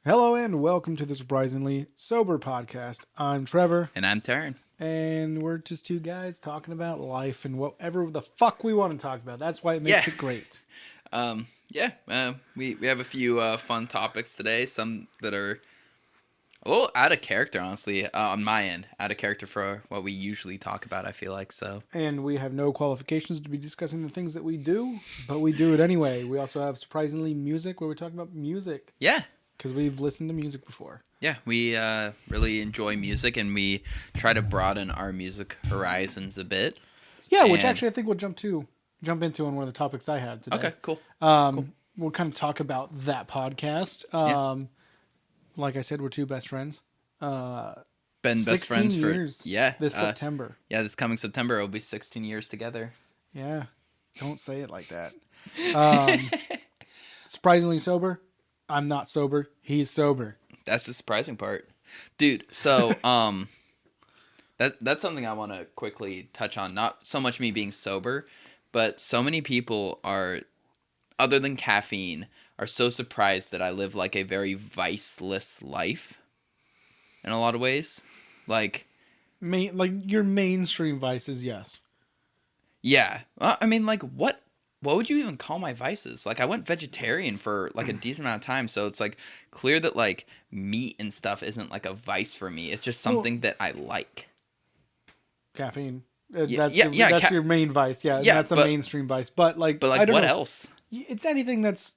Hello and welcome to the Surprisingly Sober podcast. I'm Trevor, And I'm Taran. and we're just two guys talking about life and whatever the fuck we want to talk about. That's why it makes Yeah. it great. We have a few fun topics today. Some that are a little out of character, honestly, on my end. Out of character for what we usually talk about, I feel like. So, And we have no qualifications to be discussing the things that we do, but we do it anyway. We also have Surprisingly Music, where we're talking about music, yeah. because we've listened to music before. Yeah, we really enjoy music, and we try to broaden our music horizons a bit. Yeah, which actually I think we'll jump into on one of the topics I had today. Okay, cool. We'll kind of talk about that podcast. Like I said, we're two best friends. Been best friends for years this September. Yeah, this coming September it'll be 16 years together. Yeah, don't say it like that. Surprisingly sober. I'm not sober. He's sober. That's the surprising part, dude. So that's something I want to quickly touch on. Not so much me being sober, but so many people are, other than caffeine, are so surprised that I live like a very viceless life. In a lot of ways, like your mainstream vices, yes. yeah. I mean, like what would you even call my vices? Like I went vegetarian for like a decent amount of time, so it's like clear that like meat and stuff isn't like a vice for me. It's just something that I like. Caffeine. Yeah, That's your main vice. Yeah, that's a mainstream vice. But like I don't what know. else? It's anything that's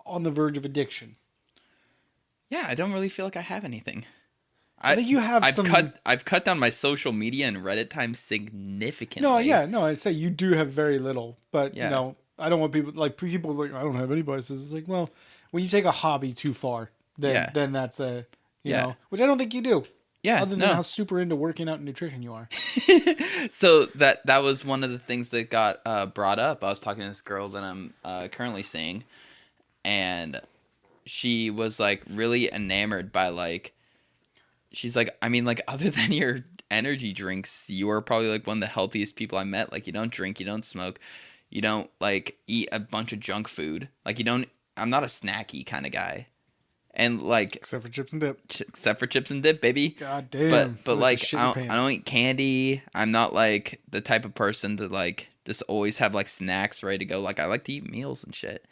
on the verge of addiction. Yeah, I don't really feel like I have anything. I think you have I've cut down my social media and Reddit time significantly. No, I'd say you do have very little, but Yeah. I don't want people like I don't have any vices. It's like, well, when you take a hobby too far, then that's which I don't think you do. Yeah, Other than how super into working out and nutrition you are. So that was one of the things that got brought up. I was talking to this girl that I'm currently seeing, and she was like really enamored by like, she's like, I mean, like other than your energy drinks, you are probably like one of the healthiest people I met. Like you don't drink, you don't smoke, you don't like eat a bunch of junk food. Like I'm not a snacky kind of guy. And like Except for chips and dip. Except for chips and dip, baby. God damn. But like I don't eat candy. I'm not like the type of person to like just always have like snacks ready to go. Like I like to eat meals and shit.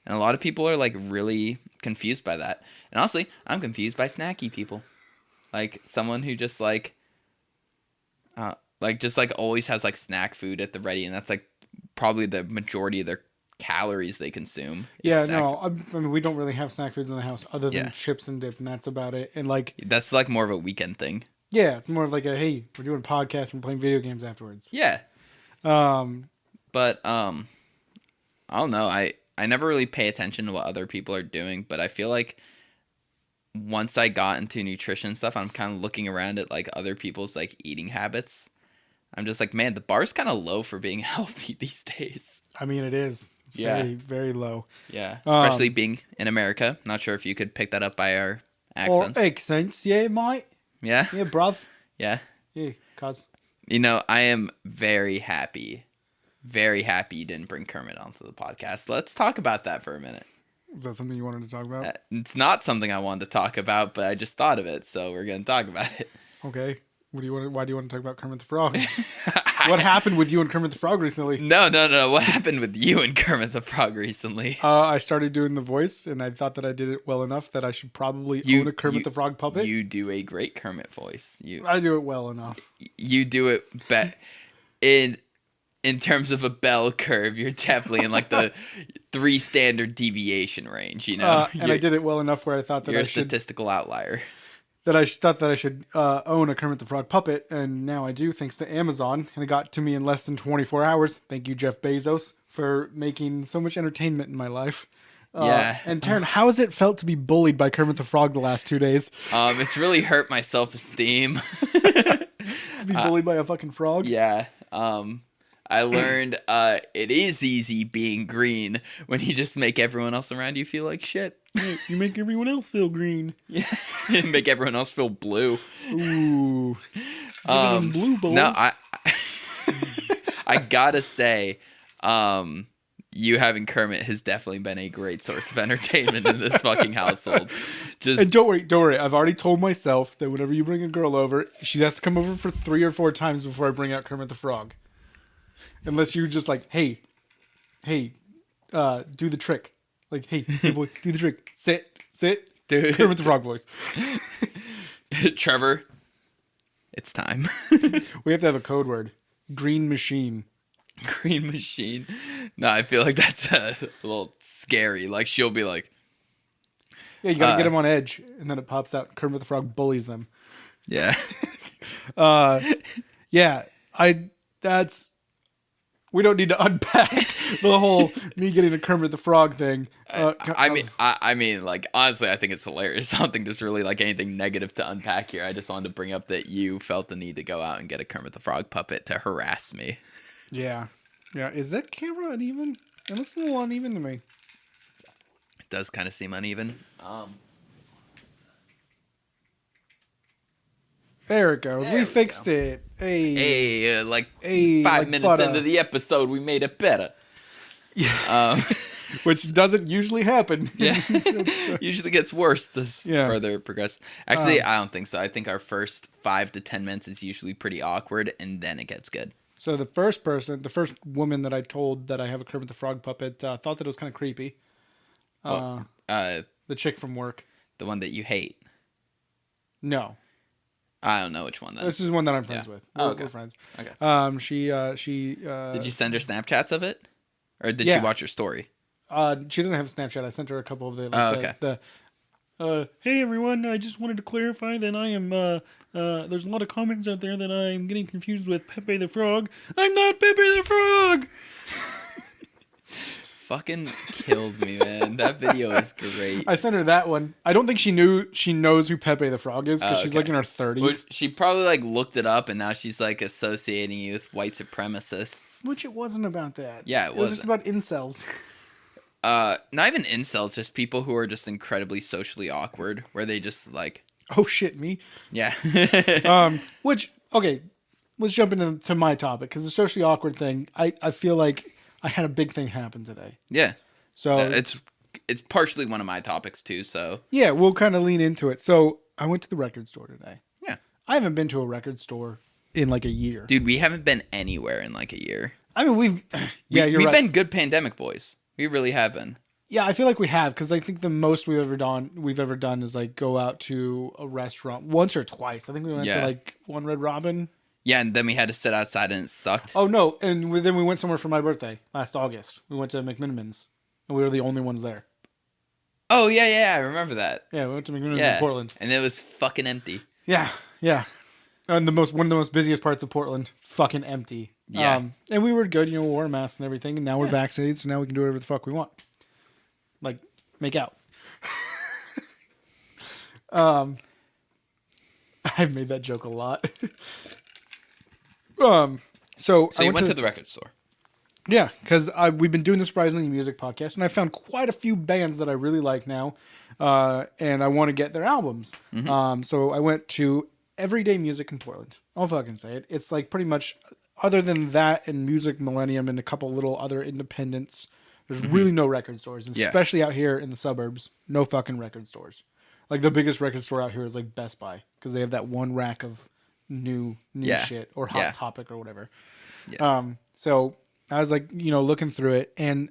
And a lot of people are like really confused by that. And honestly, I'm confused by snacky people. Like someone who just like just like always has like snack food at the ready, and that's like probably the majority of their calories they consume. Yeah, no, I mean we don't really have snack foods in the house other than chips and dip, and that's about it. And like that's like more of a weekend thing. Yeah, it's more of like a hey, we're doing a podcast and playing video games afterwards. Yeah. But I don't know. I never really pay attention to what other people are doing, but I feel like once I got into nutrition stuff, I'm kind of looking around at like other people's like eating habits. I'm just like, man, the bar's kind of low for being healthy these days. I mean, it is. It's very, very low. Yeah, especially being in America. Not sure if you could pick that up by our accents. Or accents, yeah, mate. Yeah? Yeah, bruv. Yeah? Yeah, cuz. You know, I am very happy you didn't bring Kermit onto the podcast. Let's talk about that for a minute. Is that something you wanted to talk about? It's not something I wanted to talk about, but I just thought of it, so we're going to talk about it. Okay. Why do you want to talk about Kermit the Frog? What happened with you and Kermit the Frog recently? No. What happened with you and Kermit the Frog recently? I started doing the voice, and I thought that I did it well enough that I should probably own a Kermit the Frog puppet. You do a great Kermit voice. I do it well enough. You do it in terms of a bell curve. You're definitely in like the 3 standard deviation range. You know, and I did it well enough where I thought that you're I a statistical outlier. That I thought that I should own a Kermit the Frog puppet, and now I do, thanks to Amazon, and it got to me in less than 24 hours. Thank you, Jeff Bezos, for making so much entertainment in my life. Yeah. And Taran, how has it felt to be bullied by Kermit the Frog the last 2 days? It's really hurt my self-esteem. To be bullied by a fucking frog? Yeah. I learned it is easy being green when you just make everyone else around you feel like shit. You make everyone else feel green. Yeah. Make everyone else feel blue. Ooh. Blue balls. No, I gotta say, you having Kermit has definitely been a great source of entertainment in this fucking household. And Just don't worry. I've already told myself that whenever you bring a girl over, she has to come over for 3 or 4 times before I bring out Kermit the Frog. Unless you just like, hey, do the trick. Like, hey, good boy, do the trick. Sit. Dude. Kermit the Frog voice. Trevor, it's time. We have to have a code word. Green machine. Green machine. No, I feel like that's a little scary. Like she'll be like, Yeah, you gotta get them on edge, and then it pops out. Kermit the Frog bullies them. yeah. Yeah, we don't need to unpack the whole me getting a Kermit the Frog thing. I mean, like honestly, I think it's hilarious. I don't think there's really like anything negative to unpack here. I just wanted to bring up that you felt the need to go out and get a Kermit the Frog puppet to harass me. Yeah. Is that camera uneven? It looks a little uneven to me. It does kind of seem uneven. There it goes. There We we fixed go. it. Hey. Hey, Hey, 5 like minutes butter. into the episode, we made it better. Yeah. Which doesn't usually happen. Yeah, usually gets worse the further it progresses. Actually, I don't think so. I think our first 5 to 10 minutes is usually pretty awkward, and then it gets good. So the first woman that I told that I have a Kermit the Frog puppet, thought that it was kind of creepy. The chick from work. The one that you hate. No. I don't know which one then. This is one that I'm friends with. Okay. We're friends. Okay. She Did you send her Snapchats of it, or did Yeah. she watch your story? She doesn't have Snapchat. I sent her a couple of Okay. Hey everyone, I just wanted to clarify that I am there's a lot of comments out there that I'm getting confused with Pepe the Frog. I'm not Pepe the Frog. Fucking killed me, man. That video is great. I sent her that one. I don't think she knows who Pepe the Frog is because she's okay. like in her 30s. Well, she probably like looked it up and now she's like associating you with white supremacists. Which it wasn't about that. Yeah, it was just about incels. Not even incels, just people who are just incredibly socially awkward, where they just like, Oh shit, me. yeah. Which okay, let's jump into my topic because the socially awkward thing. I feel like I had a big thing happen today. Yeah. So It's partially one of my topics too, so. yeah, we'll kind of lean into it. So I went to the record store today. Yeah. I haven't been to a record store in like a year. Dude, we haven't been anywhere in like a year. I mean, we've We've been good pandemic boys. We really have been. Yeah, I feel like we have because I think the most we've ever done is like go out to a restaurant once or twice. I think we went to like one Red Robin. Yeah, and then we had to sit outside and it sucked. Oh no! And then we went somewhere for my birthday last August. We went to McMinimans, and we were the only ones there. Oh yeah, I remember that. Yeah, we went to McMinimans in Portland. And it was fucking empty. Yeah. And one of the most busiest parts of Portland, fucking empty. Yeah. And we were good, we wore masks and everything, and now we're vaccinated, so now we can do whatever the fuck we want. Like, make out. I've made that joke a lot. So you went to the record store. Yeah, because we've been doing the Surprisingly Music podcast, and I found quite a few bands that I really like now, and I want to get their albums. Mm-hmm. So I went to Everyday Music in Portland. I'll fucking say it. It's like pretty much, other than that and Music Millennium and a couple little other independents, there's really no record stores, and especially out here in the suburbs, no fucking record stores. Like the biggest record store out here is like Best Buy because they have that one rack of new shit or Hot Topic or whatever. Yeah. So I was like, looking through it, and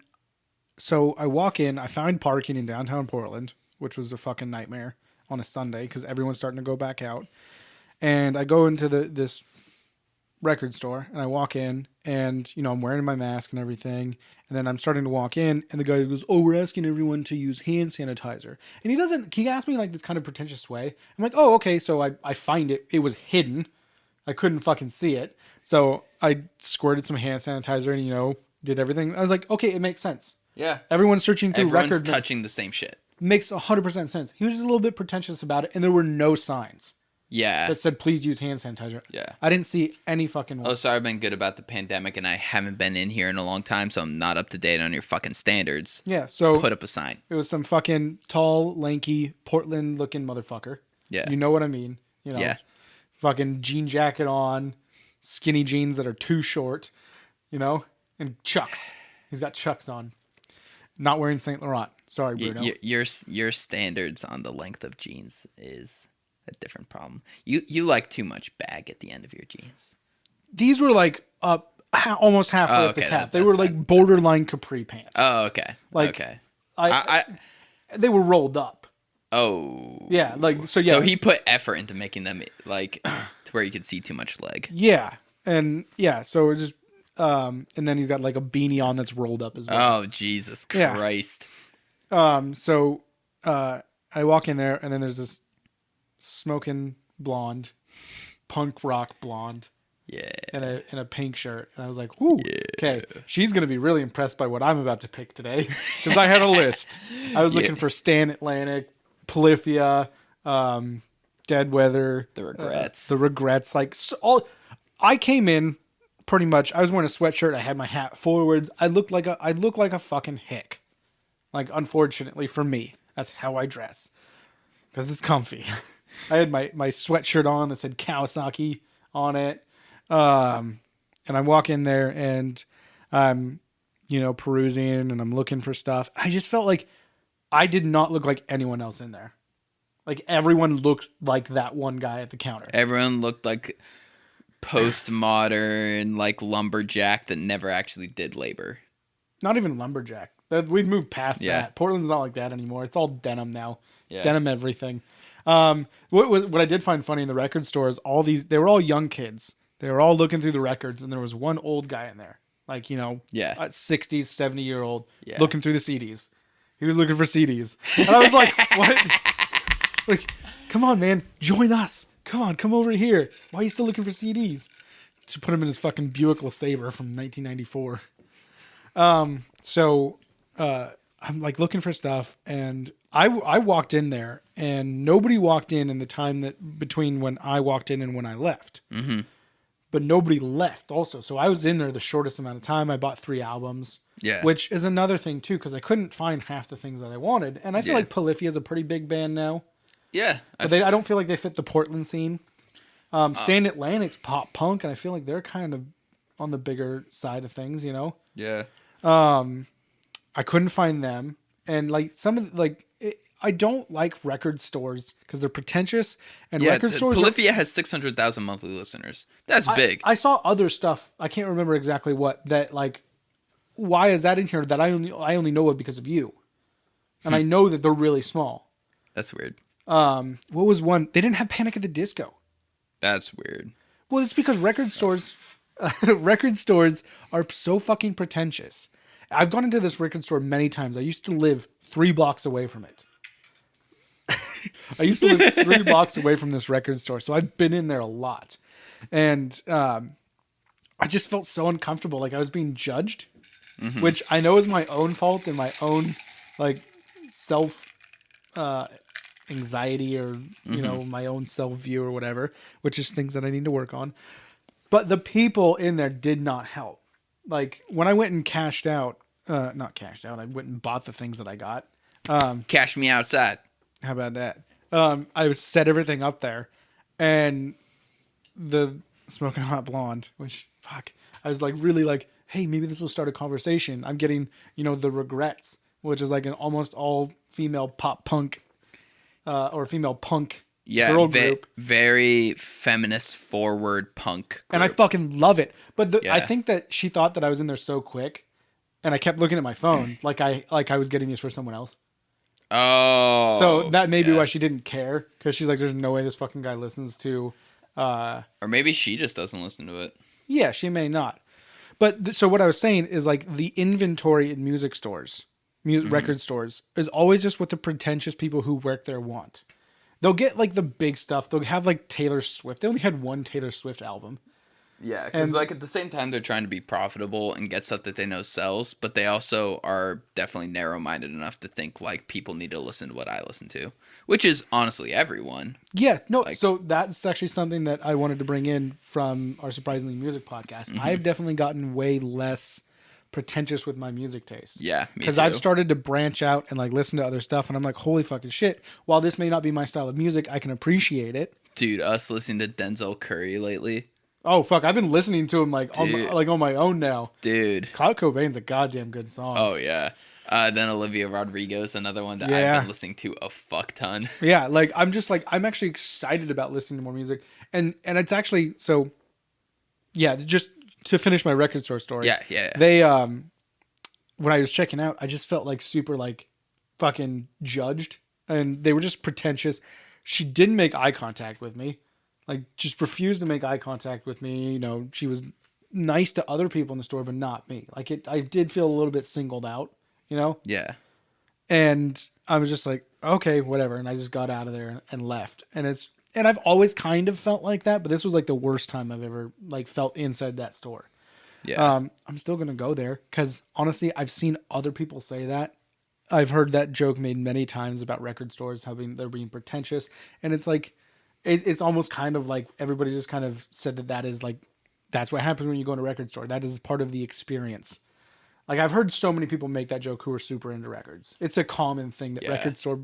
so I walk in. I find parking in downtown Portland, which was a fucking nightmare on a Sunday because everyone's starting to go back out. And I go into this record store, and I walk in, and I'm wearing my mask and everything. And then I'm starting to walk in, and the guy goes, "Oh, we're asking everyone to use hand sanitizer." And he asked me like this kind of pretentious way. I'm like, "Oh, okay." So I find it. It was hidden. I couldn't fucking see it. So I squirted some hand sanitizer and, did everything. I was like, okay, it makes sense. Yeah. Everyone's searching through Everyone's record touching the same shit. Makes 100% sense. He was just a little bit pretentious about it, and there were no signs Yeah. that said, please use hand sanitizer. Yeah. I didn't see any fucking Oh, sorry, I've been good about the pandemic, and I haven't been in here in a long time, so I'm not up to date on your fucking standards. Yeah, so Put up a sign. it was some fucking tall, lanky, Portland-looking motherfucker. Yeah. You know what I mean. Yeah. Fucking jean jacket on, skinny jeans that are too short, and Chucks. He's got Chucks on. Not wearing Saint Laurent. Sorry, Bruno. Your standards on the length of jeans is a different problem. You like too much bag at the end of your jeans. These were like up almost halfway up the calf. They were like borderline capri pants. Oh, okay. Like, okay. They were rolled up. Oh. Yeah, like so. Yeah. So he put effort into making them like to where you could see too much leg. Yeah, and yeah, so it just and then he's got like a beanie on that's rolled up as well. Oh Jesus Christ. So I walk in there and then there's this smoking blonde, punk rock blonde. Yeah. In a pink shirt. And I was like, "Ooh, okay. She's going to be really impressed by what I'm about to pick today." Because I had a list. I was looking for Stan Atlantic, Polyphia, Dead Weather. The Regrets. The Regrets. Like, I came in pretty much, I was wearing a sweatshirt. I had my hat forwards. I looked like a fucking hick. Like, unfortunately for me, that's how I dress. Because it's comfy. I had my sweatshirt on that said Kawasaki on it. And I walk in there and I'm, perusing and I'm looking for stuff. I just felt like I did not look like anyone else in there. Like everyone looked like that one guy at the counter. Everyone looked like postmodern, like lumberjack that never actually did labor. Not even lumberjack. We've moved past that. Portland's not like that anymore. It's all denim now. Yeah. Denim everything. What I did find funny in the record store is they were all young kids. They were all looking through the records, and there was one old guy in there, like, 60s, 70-year-old, looking through the CDs. He was looking for CDs. And I was like, what? Like, come on, man, join us. Come over here. Why are you still looking for CDs? To put him in his fucking Buick LeSabre from 1994. So I'm like looking for stuff, and I walked in there, and nobody walked in the time that between when I walked in and when I left. Mm-hmm. But nobody left also. So I was in there the shortest amount of time. I bought 3 albums. Yeah. Which is another thing too, because I couldn't find half the things that I wanted. And I feel like Polyphia is a pretty big band now. Yeah. But I don't feel like they fit the Portland scene. Stand Atlantic's pop punk, and I feel like they're kind of on the bigger side of things, Yeah. I couldn't find them. And like I don't like record stores because they're pretentious, and record stores. Polyphia has 600,000 monthly listeners. That's big. I saw other stuff. I can't remember exactly what that like. Why is that in here? That I only know of because of you, and I know that they're really small. That's weird. What was one? They didn't have Panic at the Disco. That's weird. Well, it's because record stores are so fucking pretentious. I've gone into this record store many times. I used to live 3 blocks away from it. I used to live 3 blocks away from this record store, so I've been in there a lot. And I just felt so uncomfortable, like I was being judged, which I know is my own fault and my own like self anxiety or my own self view or whatever, which is things that I need to work on. But the people in there did not help. Like when I went and not cashed out, I went and bought the things that I got. Cash me outside. How about that? I set everything up there, and the Smoking Hot Blonde, which I was like really like, hey, maybe this will start a conversation. I'm getting the Regrets, which is like an almost all female pop punk, or female punk girl group. Very feminist forward punk group. And I fucking love it. But I think that she thought that I was in there so quick, and I kept looking at my phone like I was getting these for someone else. Oh. So that may be why she didn't care, because she's like, there's no way this fucking guy listens to. Or maybe she just doesn't listen to it. Yeah, she may not. But so what I was saying is like the inventory in music stores, record stores, is always just what the pretentious people who work there want. They'll get like the big stuff. They'll have like Taylor Swift. They only had one Taylor Swift album. Yeah, because like at the same time they're trying to be profitable and get stuff that they know sells, but they also are definitely narrow-minded enough to think like people need to listen to what I listen to, which is honestly everyone. Yeah, no. So that's actually something that I wanted to bring in from our Surprisingly Music podcast. I've definitely gotten way less pretentious with my music taste. Yeah, because I've started to branch out and like listen to other stuff, and I'm like, holy fucking shit! While this may not be my style of music, I can appreciate it. Dude, us listening to Denzel Curry lately. Oh fuck, I've been listening to him Dude, on my own now. dude. Cloud Cobain's a goddamn good song. Oh yeah. Then Olivia Rodrigo's another one that I've Yeah. been listening to a fuck ton. Yeah, I'm actually excited about listening to more music. And it's actually so yeah, just to finish my record store story. Yeah, yeah, yeah. They when I was checking out, I just felt like super like fucking judged and they were just pretentious. She didn't make eye contact with me. Like just refused to make eye contact with me. You know, she was nice to other people in the store but not me. I did feel a little bit singled out, you know? Yeah. And I was just like, okay, whatever. And I just got out of there and left. And I've always kind of felt like that, but this was like the worst time I've ever like felt inside that store. Yeah. I'm still gonna go there because honestly, I've seen other people say that. I've heard that joke made many times about record stores having they're being pretentious, and it's like, it's almost kind of like everybody just kind of said that is like that's what happens when you go to a record store. That is part of the experience. Like I've heard so many people make that joke who are super into records. It's a common thing that Yeah. record store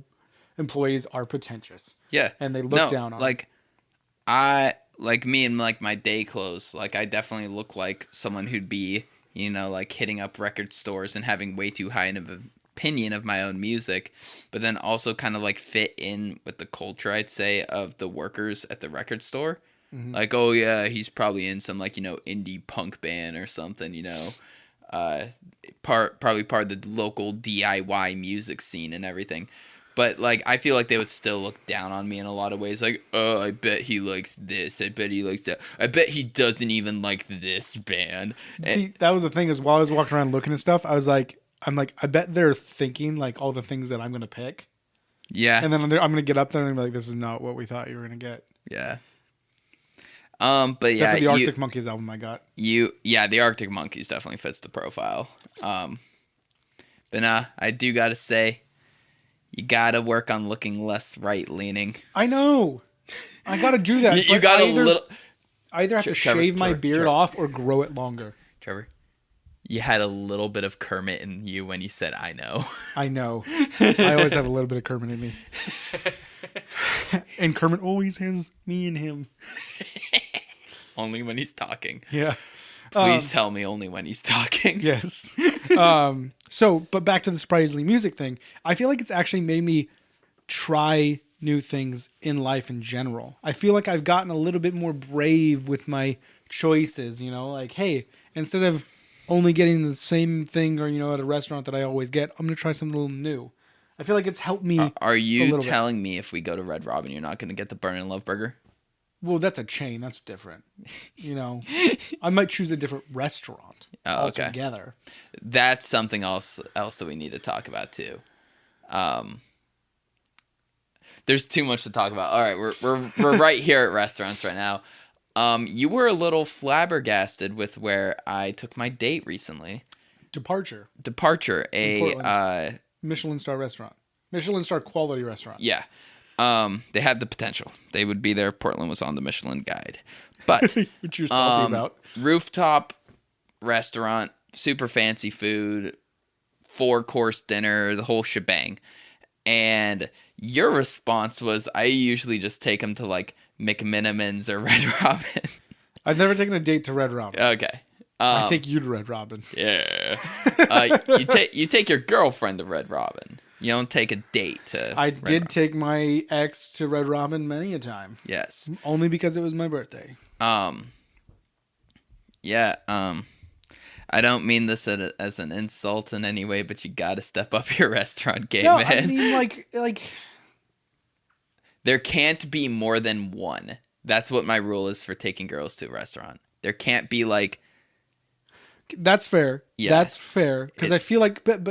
employees are pretentious. Yeah. And they look No, down on like I like me and like my day clothes. Like I definitely look like someone who'd be, like hitting up record stores and having way too high of an opinion of my own music, but then also kind of like fit in with the culture, I'd say, of the workers at the record store. Mhm. Like, oh yeah, he's probably in some like, indie punk band or something, probably part of the local DIY music scene and everything. But like I feel like they would still look down on me in a lot of ways. Like, oh, I bet he likes this. I bet he likes that. I bet he doesn't even like this band. See, that was the thing is while I was walking around looking at stuff, I'm like, I bet they're thinking like all the things that I'm gonna pick, Yeah, and then I'm gonna get up there and be like, this is not what we thought you were gonna get. yeah. But Except yeah, for the Arctic Monkeys album I got. the Arctic Monkeys definitely fits the profile. But nah, I do gotta say, you gotta work on looking less right leaning. I know. I gotta do that. You but got I either have to Trevor, shave my Trevor, beard Trevor. off or grow it longer. Trevor. You had a little bit of Kermit in you when you said "I know." I know. I always have a little bit of Kermit in me. And Kermit always has me and him. Only when he's talking. Yeah. Please tell me only when he's talking. Yes. But back to the surprisingly music thing. I feel like it's actually made me try new things in life in general. I feel like I've gotten a little bit more brave with my choices, like, hey, instead of only getting the same thing or, at a restaurant that I always get, I'm going to try something a little new. I feel like it's helped me. Are a you little telling me if we go to Red Robin, you're not going to get the Burn and Love burger? Well, that's a chain. That's different. I might choose a different restaurant Oh, okay. altogether. That's something else that we need to talk about too. There's too much to talk about. All right, we're right here at restaurants right now. You were a little flabbergasted with where I took my date recently. Departure. A Michelin star restaurant. Michelin star quality restaurant. yeah. They had the potential. They would be there. Portland was on the Michelin guide. But Which you're salty about. rooftop restaurant, super fancy food, 4-course dinner, the whole shebang. And your response was, I usually just take them to like McMinimans or Red Robin. I've never taken a date to Red Robin. Okay. I take you to Red Robin. Yeah. You take your girlfriend to Red Robin. You don't take a date to. I Red did Robin. take my ex to Red Robin many a time. Yes. Only because it was my birthday. Yeah. I don't mean this as an insult in any way, but you got to step up your restaurant game, No, man. I mean like There can't be more than one. That's what my rule is for taking girls to a restaurant. There can't be like. that's fair. Yeah. That's fair because I feel like but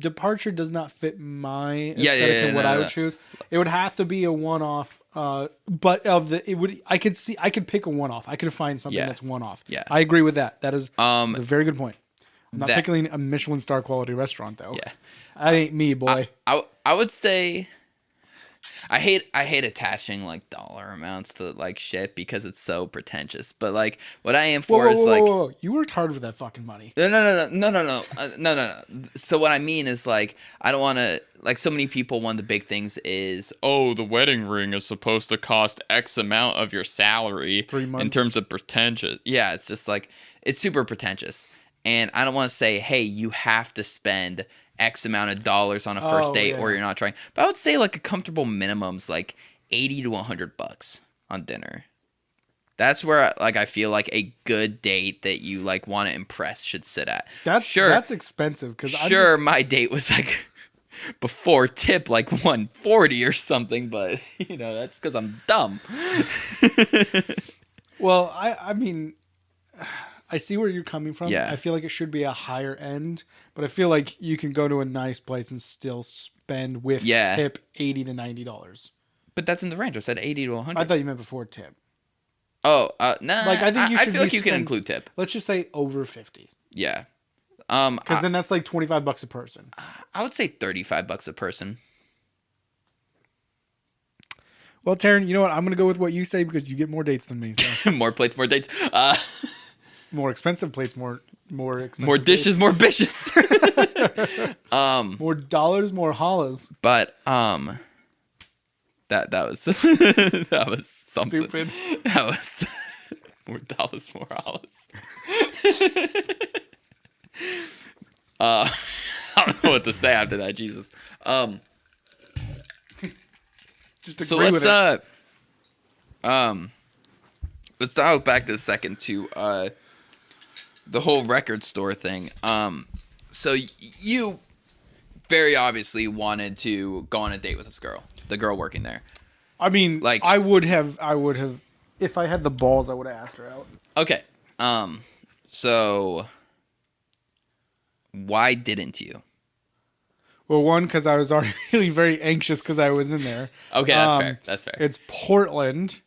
Departure does not fit my aesthetic and what I would choose. It would have to be a one-off. But I could pick a one-off. I could find something that's one-off. Yeah. I agree with that. That is a very good point. I'm not that- picking a Michelin star quality restaurant though. Yeah. That ain't me, boy. I would say I hate attaching like dollar amounts to like shit because it's so pretentious. But like what I aim Whoa, for whoa, is whoa, whoa, like whoa! You worked hard for that fucking money. no. So what I mean is like I don't want to like so many people. One of the big things is oh the wedding ring is supposed to cost X amount of your salary Three in months. terms of pretentious. Yeah, it's just like it's super pretentious, and I don't want to say hey you have to spend X amount of dollars on a first Oh date or yeah. you're not trying. But I would say like a comfortable minimum's like 80 to $100 on dinner. That's where like I feel like a good date that you like want to impress should sit at. Sure, That's expensive because I'm sure just my date was like before tip like 140 or something, but that's cuz I'm dumb. well, I mean, I see where you're coming from. Yeah. I feel like it should be a higher end, but I feel like you can go to a nice place and still spend with Yeah. tip $80 to $90. But that's in the range. I said 80 to I 100. thought you meant before tip. Oh, nah. Like I think you I should feel be like you can spend, include tip. let's just say over 50. Yeah. Because then that's like $25 a person. I would say $35 a person. Well, Taran, you know what? I'm gonna go with what you say because you get more dates than me. So More plates, more dates. more expensive plates, more expensive More dishes, dates. more bitches. More dollars, more hollas. But that was that was something. Stupid. That was more dollars, more dollars. I don't know what to say after that. Jesus. Just agree So with let's it. let's dial back to a second to the whole record store thing. So you very obviously wanted to go on a date with this girl, the girl working there. I mean, like- I would have, if I had the balls, I would have asked her out. Okay. So why didn't you? Well, one, because I was already feeling very anxious because I was in there. Okay, that's fair. That's fair. It's Portland,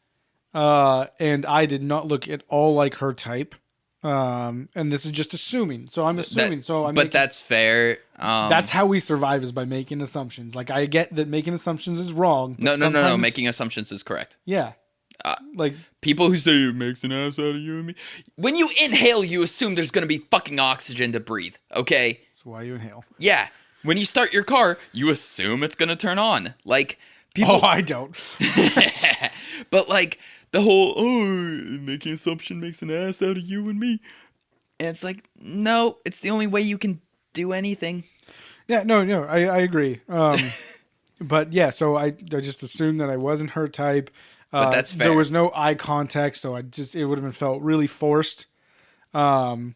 and I did not look at all like her type. And this is just assuming. So I'm assuming. But that's fair. That's how we survive is by making assumptions. Like I get that making assumptions is wrong. But No. Making assumptions is correct. Yeah. Like People who say it makes an ass out of you and me. When you inhale, you assume there's gonna be fucking oxygen to breathe. Okay. that's why you inhale. Yeah. When you start your car, you assume it's gonna turn on. Like people. Oh, I don't. But like the whole making assumption makes an ass out of you and me. And it's like, no, it's the only way you can do anything. Yeah, no, I agree. But yeah, so I just assumed that I wasn't her type. But that's fair. There was no eye contact, so it would have been felt really forced. And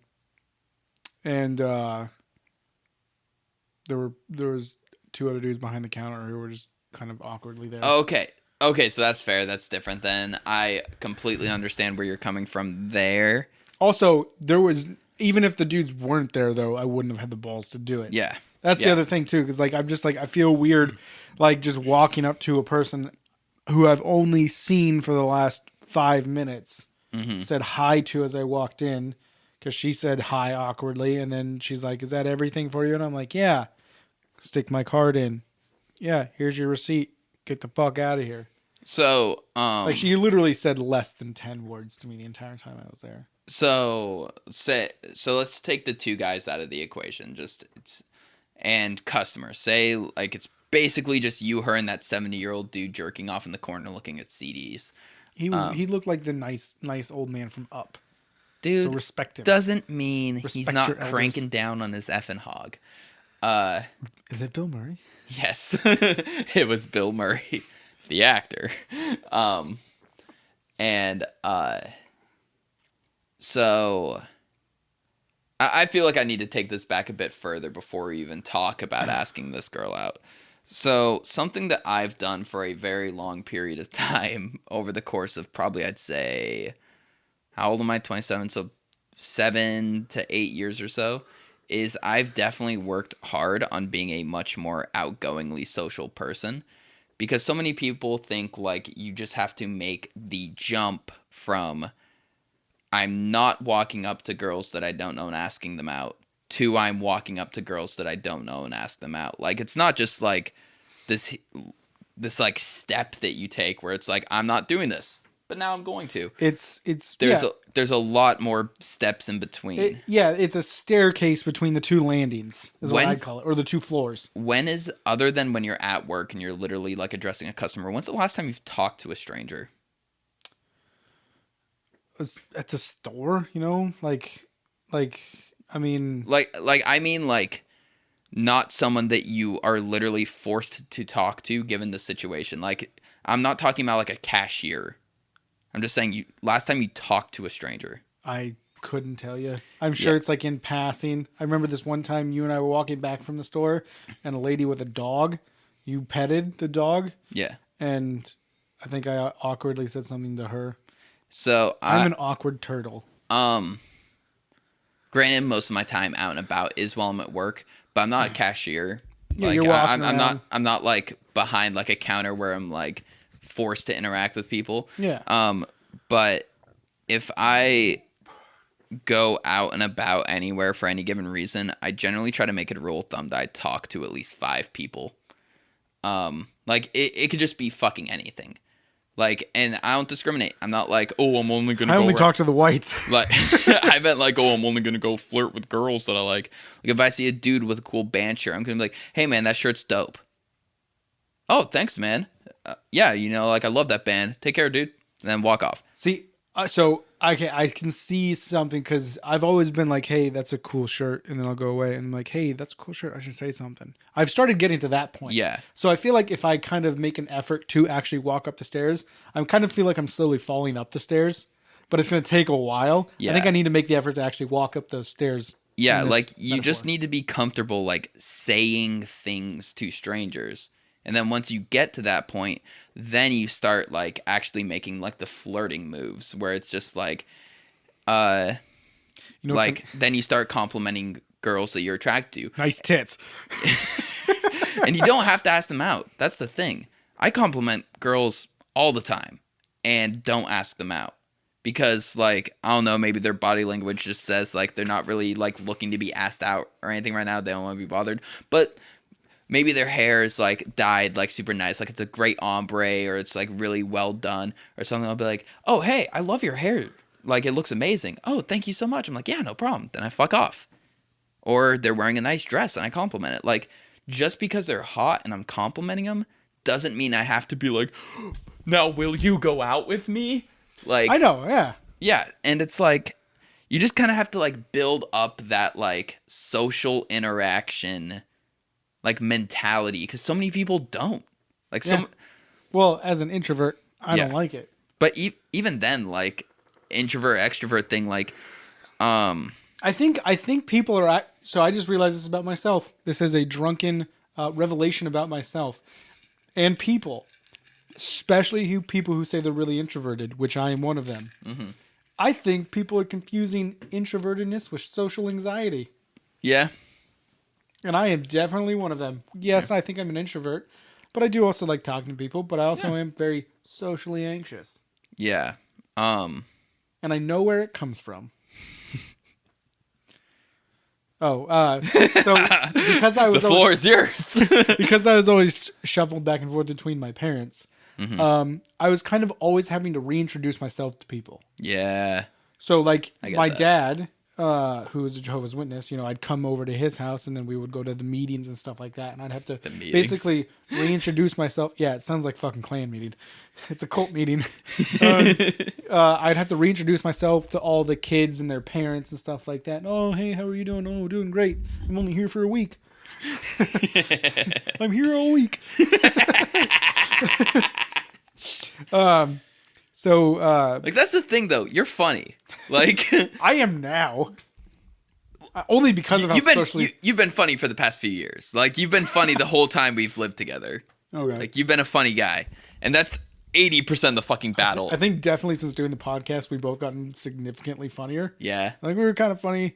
there was two other dudes behind the counter who were just kind of awkwardly there. Okay, so that's fair. That's different then. I completely understand where you're coming from there. Also, there was, even if the dudes weren't there though, I wouldn't have had the balls to do it. Yeah. That's the other thing too, because like I'm just like I feel weird, like just walking up to a person who I've only seen for the last 5 minutes, said hi to as I walked in, because she said hi awkwardly, and then she's like, "Is that everything for you?" And I'm like, "Yeah." Stick my card in. Yeah, here's your receipt. Get the fuck out of here. So, Like she literally said less than 10 words to me the entire time I was there. So let's take the two guys out of the equation. And customers. Say like it's basically just you, her, and that 70-year-old dude jerking off in the corner looking at CDs. He looked like the nice old man from Up. Dude, So respect him. doesn't mean he's Respect not your elders. cranking down on his effing hog. Is it Bill Murray? Yes, it was Bill Murray, the actor. So I feel like I need to take this back a bit further before we even talk about asking this girl out. So something that I've done for a very long period of time over the course of probably, I'd say, how old am I? 27. So 7 to 8 years or so, is I've definitely worked hard on being a much more outgoingly social person, because so many people think like you just have to make the jump from I'm not walking up to girls that I don't know and asking them out to I'm walking up to girls that I don't know and ask them out. Like it's not just like this this like step that you take where it's like I'm not doing this, but now I'm going to. It's There's yeah. there's a lot more steps in between. It's a staircase between the two landings, is what When I'd call it, or the two floors. when is other than when you're at work and you're literally like addressing a customer, when's the last time you've talked to a stranger? Was at the store, like I mean, Like I mean like not someone that you are literally forced to talk to given the situation. Like I'm not talking about like a cashier. I'm just saying you last time you talked to a stranger. I couldn't tell you. I'm sure it's like in passing. I remember this one time you and I were walking back from the store, and a lady with a dog. You petted the dog, Yeah. and I think I awkwardly said something to her. So I'm an awkward turtle. Granted, most of my time out and about is while I'm at work, but I'm not a cashier. Yeah, Like you're walking I'm around. not like behind like a counter where I'm like forced to interact with people. Yeah. But if I go out and about anywhere for any given reason, I generally try to make it a rule of thumb that I talk to at least 5 people. Like it could just be fucking anything. Like, and I don't discriminate. I'm not like, oh, I'm only gonna. I go only around. talk to the whites. Like, I meant like, oh, I'm only gonna go flirt with girls that I like. Like, if I see a dude with a cool band shirt, I'm gonna be like, hey man, that shirt's dope. Oh, thanks, man. Yeah, like I love that band. Take care, dude. And then walk off. See, so I can see something because I've always been like, hey, that's a cool shirt, and then I'll go away and I'm like, hey, that's a cool shirt. I should say something. I've started getting to that point. Yeah. So I feel like if I kind of make an effort to actually walk up the stairs, I kind of feel like I'm slowly falling up the stairs, but it's going to take a while. Yeah. I think I need to make the effort to actually walk up those stairs. Yeah, like you just need to be comfortable like saying things to strangers. And then once you get to that point, then you start like actually making like the flirting moves where it's just like then you start complimenting girls that you're attracted to. Nice tits. And you don't have to ask them out. That's the thing. I compliment girls all the time and don't ask them out. Because, like, I don't know, maybe their body language just says, like, they're not really, like, looking to be asked out or anything right now. They don't want to be bothered. But maybe their hair is, like, dyed, like, super nice. Like, it's a great ombre or it's, like, really well done or something. I'll be like, oh, hey, I love your hair. Like, it looks amazing. Oh, thank you so much. I'm like, yeah, no problem. Then I fuck off. Or they're wearing a nice dress and I compliment it. Like, just because they're hot and I'm complimenting them doesn't mean I have to be like, now will you go out with me? Like, I know, yeah. Yeah, and it's like you just kind of have to like build up that like social interaction like mentality cuz so many people don't. Like Yeah. Well, as an introvert, I don't like it. But even then like introvert extrovert thing like I think people are so I just realized this about myself. This is a drunken revelation about myself and people. Especially people who say they're really introverted, which I am one of them. Mm-hmm. I think people are confusing introvertedness with social anxiety. Yeah. And I am definitely one of them. Yes, I think I'm an introvert, but I do also like talking to people, but I also am very socially anxious. Yeah. And I know where it comes from. So because I was the floor is yours. because I was always shuffled back and forth between my parents, I was kind of always having to reintroduce myself to people. Yeah. So like my that. dad, who was a Jehovah's Witness, I'd come over to his house and then we would go to the meetings and stuff like that. And I'd have to basically reintroduce myself. Yeah, it sounds like fucking clan meeting. It's a cult meeting. I'd have to reintroduce myself to all the kids and their parents and stuff like that. Oh, hey, how are you doing? Oh, doing great. I'm only here for a week. I'm here all week. Like that's the thing though. You're funny. Like I am now. Only because of how socially you've been funny for the past few years. Like you've been funny the whole time we've lived together. Okay. Like you've been a funny guy, and that's 80% of the fucking battle. I think definitely since doing the podcast, we've both gotten significantly funnier. Yeah. Like we were kind of funny,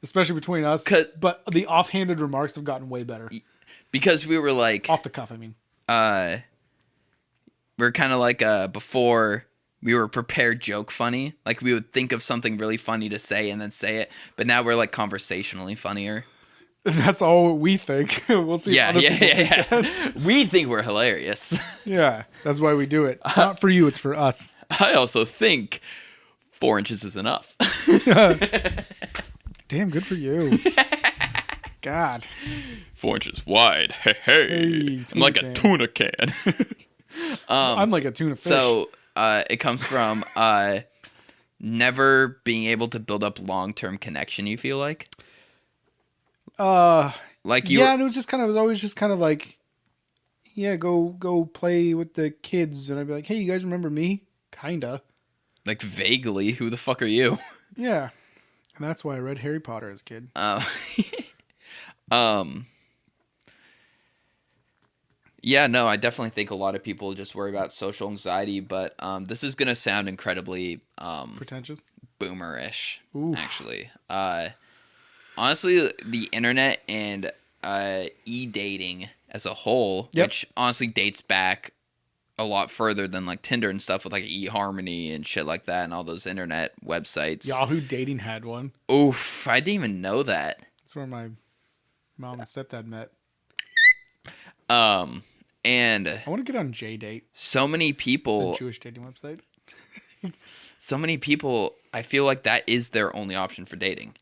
especially between us. But the offhanded remarks have gotten way better. Because we were like off the cuff. I mean, we're kind of like before. We were prepared joke funny. Like we would think of something really funny to say and then say it. But now we're like conversationally funnier. That's all we think. We'll see if Yeah, other yeah, people yeah, think yeah. that. We think we're hilarious. Yeah, that's why we do it. It's not for you, it's for us. I also think 4 inches is enough. Damn, good for you. God. 4 inches wide. Hey, hey. Hey, I'm like a tuna tuna can. I'm like a tuna fish. So it comes from never being able to build up long-term connection. You feel like uh, like you yeah, were, and it was always just kind of like, yeah, go play with the kids, and I'd be like, hey, you guys remember me? Kinda. like vaguely. Who the fuck are you? Yeah, and that's why I read Harry Potter as a kid. Um. Yeah, no, I definitely think a lot of people just worry about social anxiety, but this is gonna sound incredibly Pretentious. boomerish, Oof. actually. Honestly, the internet and e-dating as a whole, Yep. which honestly dates back a lot further than like Tinder and stuff with like eHarmony and shit like that and all those internet websites. Yahoo Dating had one. Oof, I didn't even know that. That's where my mom and stepdad met. And I want to get on JDate, so many a people, Jewish dating website. I feel like that is their only option for dating.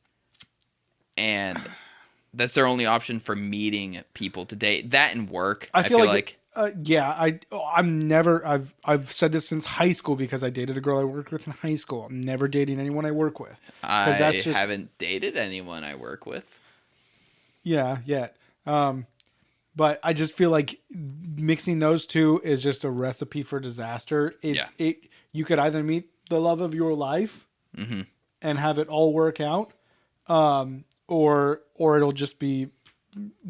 And that's their only option for meeting people to date. That and work. I feel like yeah, I've said this since high school because I dated a girl I worked with in high school. I'm never dating anyone I work with. I That's just, haven't dated anyone I work with. yeah, yet. But I just feel like mixing those two is just a recipe for disaster. You could either meet the love of your life and have it all work out, or it'll just be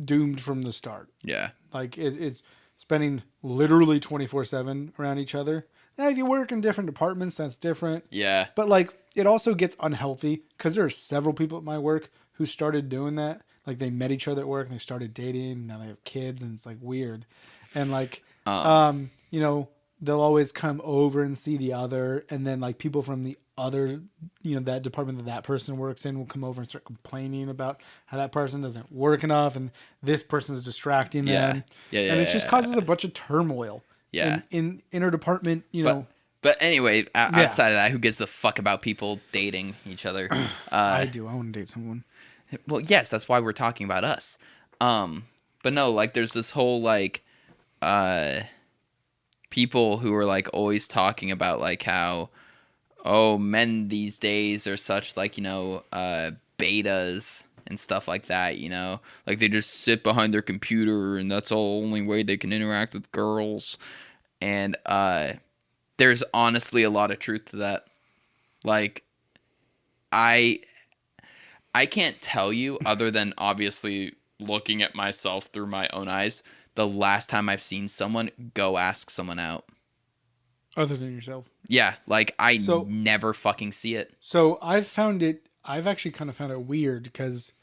doomed from the start. Yeah. Like it's spending literally 24/7 around each other. Now, if you work in different departments, that's different. Yeah. But like it also gets unhealthy because there are several people at my work who started doing that. Like they met each other at work and they started dating. And now they have kids and it's like weird. And like, you know, they'll always come over and see the other, and then like people from the other, you know, that department that person works in will come over and start complaining about how that person doesn't work enough and this person is distracting them. And it just causes a bunch of turmoil. Yeah. In interdepartment, you know. But anyway, outside of that, who gives a fuck about people dating each other? I do. I want to date someone. Well, yes, that's why we're talking about us. But no, like there's this whole like people who are like always talking about like how men these days are such like, you know, betas and stuff like that, you know? Like they just sit behind their computer and that's the only way they can interact with girls. And there's honestly a lot of truth to that. Like I can't tell you, other than obviously looking at myself through my own eyes, the last time I've seen someone go ask someone out. Other than yourself. Yeah, like I never fucking see it. So I've actually kind of found it weird because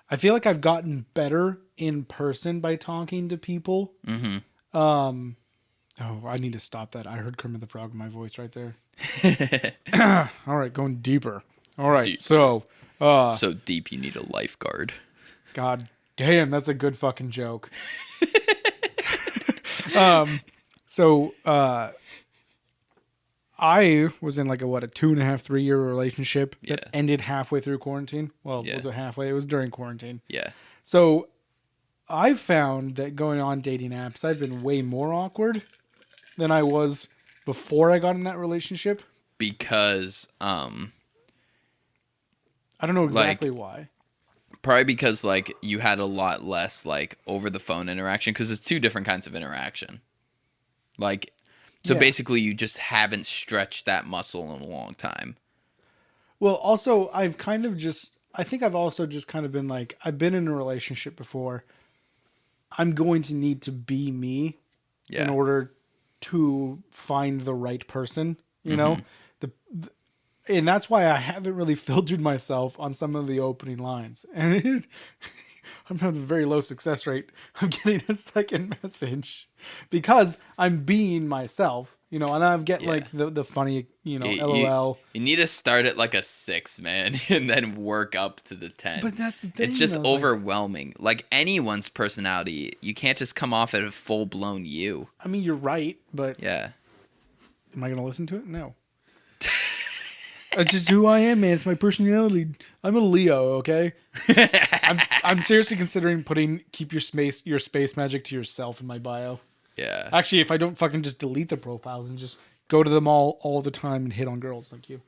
I feel like I've gotten better in person by talking to people. Mm-hmm. Oh, I need to stop that. I heard Kermit the Frog in my voice right there. All right, going deeper. All right, Deep. so So deep you need a lifeguard. God damn, that's a good fucking joke. I was in like a 2.5, 3 year relationship that ended halfway through quarantine. Well, was it halfway? It was during quarantine. Yeah. So I've found that going on dating apps, I've been way more awkward than I was before I got in that relationship. Because I don't know exactly why. Probably because like you had a lot less like over the phone interaction, because it's two different kinds of interaction. Like, so basically you just haven't stretched that muscle in a long time. Well, also I think I've also just kind of been like, I've been in a relationship before. I'm going to need to be me in order to find the right person, you know? And that's why I haven't really filtered myself on some of the opening lines. And I'm having a very low success rate of getting a second message because I'm being myself, and I'm getting Yeah. like the funny, You, LOL. you need to start at like a 6, man, and then work up to the 10. But that's the It's thing, just though. It's like, overwhelming. Like anyone's personality, you can't just come off at a full blown you. I mean, you're right, but Yeah. am I going to listen to it? No. That's just who I am, man. It's my personality. I'm a Leo, okay? I'm seriously considering keep your space magic to yourself in my bio. Yeah. Actually, if I don't fucking just delete the profiles and just go to them all the time and hit on girls like you.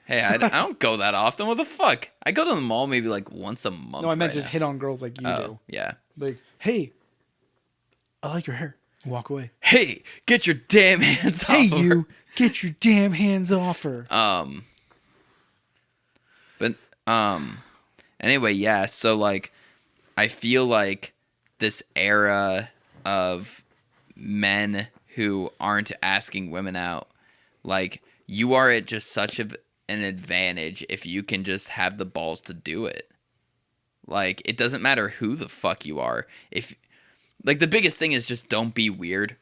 Hey, I don't go that often. What the fuck? I go to the mall maybe like once a month. No, I meant right just now. hit on girls like you do. Yeah. Like, hey, I like your hair. Walk away. Hey, get your damn hands Hey, off of you, get your damn hands off her. her. But anyway, yeah, so like I feel like this era of men who aren't asking women out, like you are at just such an advantage if you can just have the balls to do it. Like it doesn't matter who the fuck you are. If like the biggest thing is just don't be weird.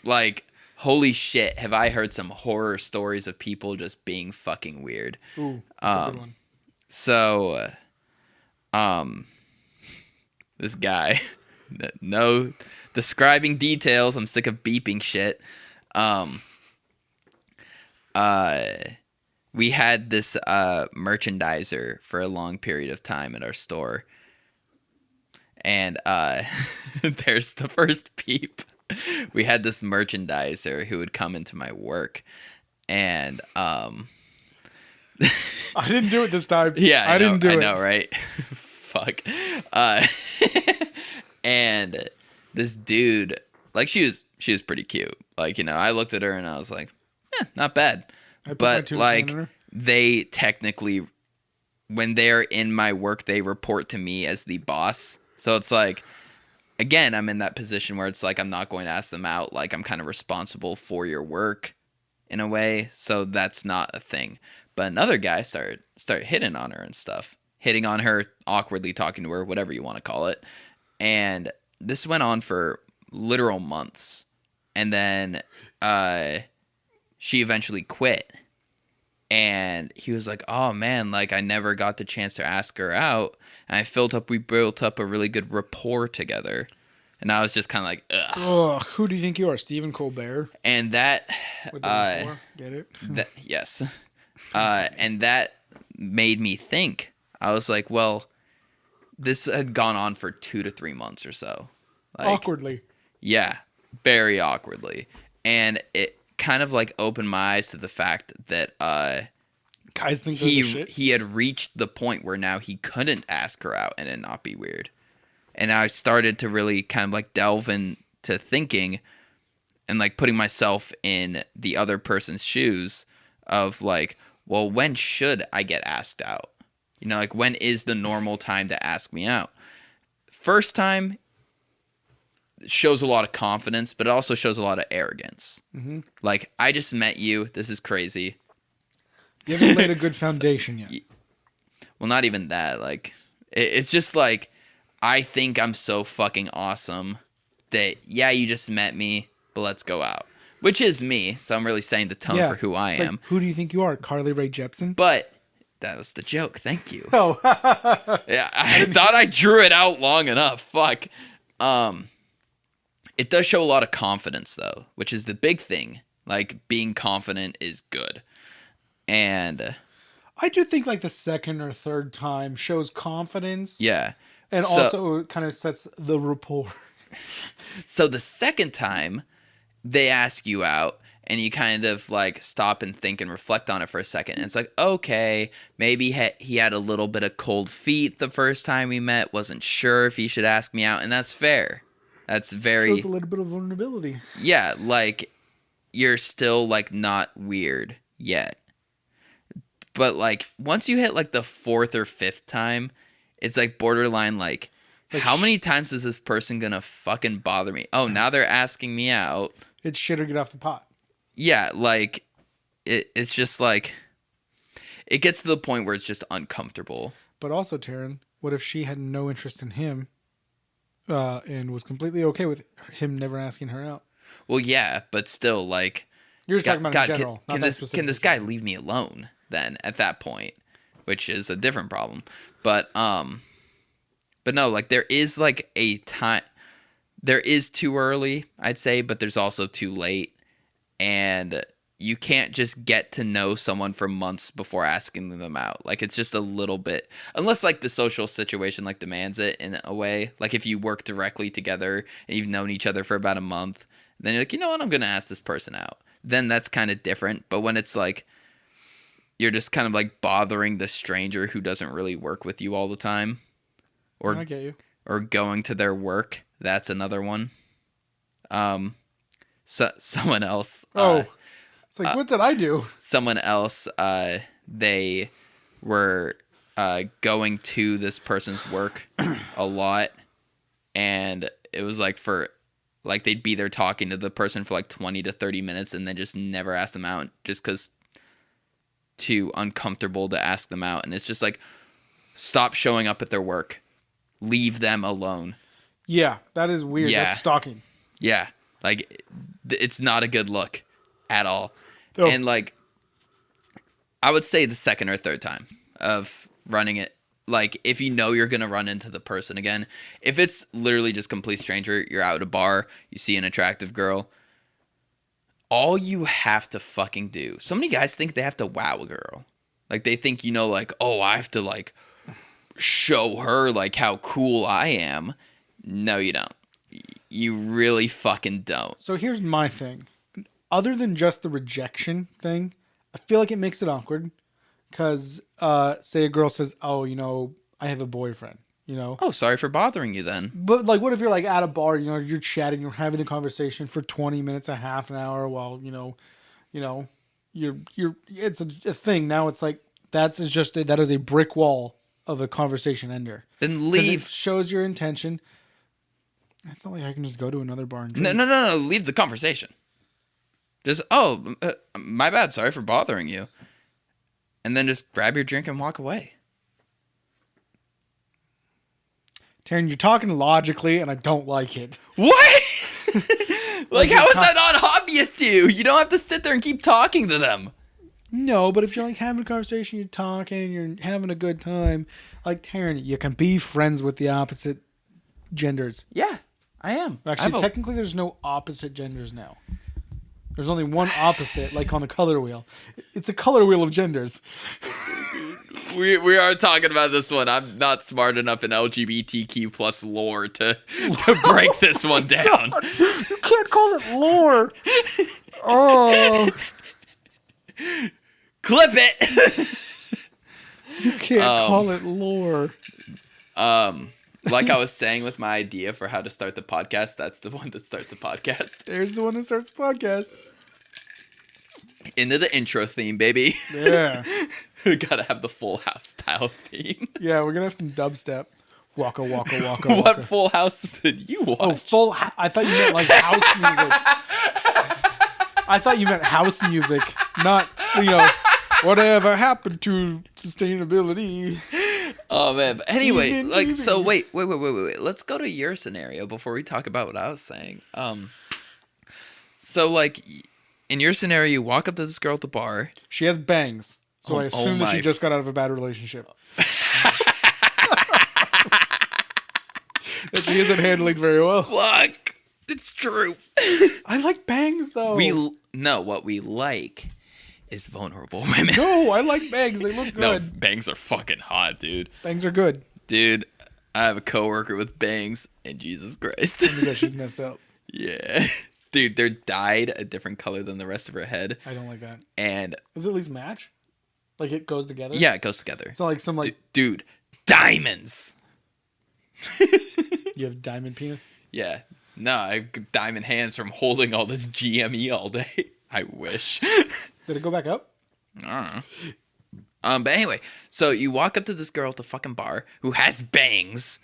Like holy shit, have I heard some horror stories of people just being fucking weird. Ooh, that's a good one. So, this guy, no describing details. I'm sick of beeping shit. We had this merchandiser for a long period of time at our store, and there's the first peep. We had this merchandiser who would come into my work, and I didn't do it this time. yeah, I didn't do it. I know, right? Fuck. Uh, and this dude, like, she was pretty cute. Like, I looked at her and I was like, not bad. I put my But tuna can like, in her. they technically, when they're in my work, they report to me as the boss. So it's like, again, I'm in that position where it's like I'm not going to ask them out. Like, I'm kind of responsible for your work in a way. So that's not a thing. But another guy started hitting on her and stuff. Hitting on her, awkwardly talking to her, whatever you want to call it. And this went on for literal months. And then she eventually quit. And he was like, oh man, like I never got the chance to ask her out. And we built up a really good rapport together. And I was just kind of like, ugh. Ugh, who do you think you are, Stephen Colbert? And that, With the rapport? Get it? yes. And that made me think. I was like, well, this had gone on for 2 to 3 months or so. Like, Awkwardly. yeah, very awkwardly. And it kind of like opened my eyes to the fact that Guys think they're the shit. he had reached the point where now he couldn't ask her out and it not be weird. And I started to really kind of like delve into thinking and like putting myself in the other person's shoes of like, well, when should I get asked out? Like when is the normal time to ask me out? First time shows a lot of confidence, but it also shows a lot of arrogance. Mm-hmm. Like, I just met you. This is crazy. You haven't laid a good foundation yet. Well, not even that. Like, it's just like, I think I'm so fucking awesome that, yeah, you just met me, but let's go out. Which is me, so I'm really saying the tone for who I am. Like, who do you think you are, Carly Rae Jepsen? But that was the joke. Thank you. Oh. Yeah, I thought I drew it out long enough. Fuck. It does show a lot of confidence, though, which is the big thing. Like, being confident is good. And I do think, like, the second or third time shows confidence. yeah. And also kind of sets the rapport. So the second time they ask you out and you kind of like stop and think and reflect on it for a second. And it's like, okay, maybe he had a little bit of cold feet the first time we met, wasn't sure if he should ask me out. And that's fair. That's very... Shows a little bit of vulnerability. Yeah, like you're still like not weird yet. But like once you hit like the fourth or fifth time, it's like borderline like how many times is this person gonna fucking bother me? Oh, now they're asking me out. It's shit or get off the pot. Yeah, like it's just like it gets to the point where it's just uncomfortable. But also, Taran, what if she had no interest in him, and was completely okay with him never asking her out? Well, yeah, but still, like, You're just talking about in God, general, not can that this specific guy situation. leave me alone? Then at that point, which is a different problem. But no, like there is like a time. There is too early, I'd say, but there's also too late, and you can't just get to know someone for months before asking them out. Like it's just a little bit, unless like the social situation like demands it in a way. Like if you work directly together and you've known each other for about a month, then you're like, you know what, I'm gonna ask this person out. Then that's kind of different. But when it's like you're just kind of like bothering the stranger who doesn't really work with you all the time, I or get you. going to their work, that's another one. Um, someone else. Oh, it's like, what did I do? Someone else, they were going to this person's work a lot, and it was like for like they'd be there talking to the person for like 20 to 30 minutes and then just never ask them out just because too uncomfortable to ask them out. And it's just like, stop showing up at their work, leave them alone. Yeah, that is weird. Yeah. That's stalking. Yeah, like it's not a good look at all. Oh. And like I would say the second or third time of running it, like if you know you're gonna run into the person again, if it's literally just complete stranger, you're out at a bar, you see an attractive girl, all you have to fucking do. So many guys think they have to wow a girl. Like they think, you know, like, oh, I have to like show her like how cool I am. No, you don't. You really fucking don't. So here's my thing. Other than just the rejection thing, I feel like it makes it awkward. Because, say a girl says, oh, you know, I have a boyfriend, you know? Oh, sorry for bothering you then. But, like, what if you're, like, at a bar, you know, you're chatting, you're having a conversation for 20 minutes, a half an hour, while, it's a thing. Now it's like, that is a brick wall of a conversation ender. Then 'Cause leave. it shows your intention. It's not like I can just go to another bar and No, drink. no. Leave the conversation. Just, oh, my bad. Sorry for bothering you. And then just grab your drink and walk away. Taran, you're talking logically, and I don't like it. What? Like, how is you're that not obvious to you? You don't have to sit there and keep talking to them. No, but if you're like having a conversation, you're talking, you're having a good time, like Taran, you can be friends with the opposite genders. Yeah, I am. Actually, technically, there's no opposite genders now. There's only one opposite, like on the color wheel. It's a color wheel of genders. We are talking about this one. I'm not smart enough in LGBTQ plus lore to break this one down. You can't call it lore. Oh, Clip it. you can't call it lore. Like I was saying with my idea for how to start the podcast, that's the one that starts the podcast. There's the one that starts the podcast. Into the intro theme, baby. Yeah. We gotta have the Full House style theme. Yeah, we're gonna have some dubstep. Waka waka waka. Waka. What Full House did you watch? Oh, I thought you meant like house music. I thought you meant house music, not, whatever happened to sustainability. Oh man, but anyway, so wait. Let's go to your scenario before we talk about what I was saying. So like, in your scenario, you walk up to this girl at the bar. She has bangs, so I assume that she just got out of a bad relationship. That she isn't handling very well. Fuck, it's true. I like bangs though. What we like is vulnerable women. No, I like bangs. They look good. No, bangs are fucking hot, dude. Bangs are good. Dude, I have a coworker with bangs, and Jesus Christ. Because she's messed up. Yeah. Dude, they're dyed a different color than the rest of her head. I don't like that. And does it at least match? Like it goes together? Yeah, it goes together. It's not like some like dude, diamonds. You have diamond penis? Yeah. No, I have diamond hands from holding all this GME all day. I wish. Did it go back up? I don't know. But anyway, so you walk up to this girl at the fucking bar who has bangs.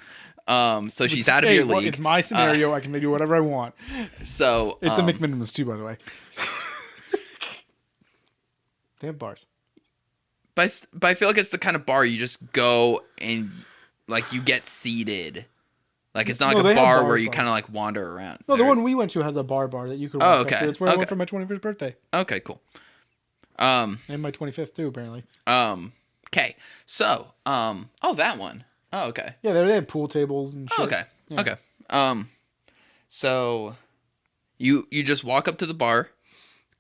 So she's out of your league. It's my scenario. I can do whatever I want. So it's a McMinimus too, by the way. They have bars. But I feel like it's the kind of bar you just go and like you get seated. Like it's not No, like a they have bar bars, where you bars. kind of like wander around. No, the There- one we went to has a bar that you could Oh, walk up okay. to. It's where I Okay. went for my 21st birthday. Okay, cool. And my 25th too, apparently. Okay. So, oh, that one. Oh, okay. Yeah, they have pool tables and shit. Oh, okay. Yeah. Okay. So you just walk up to the bar.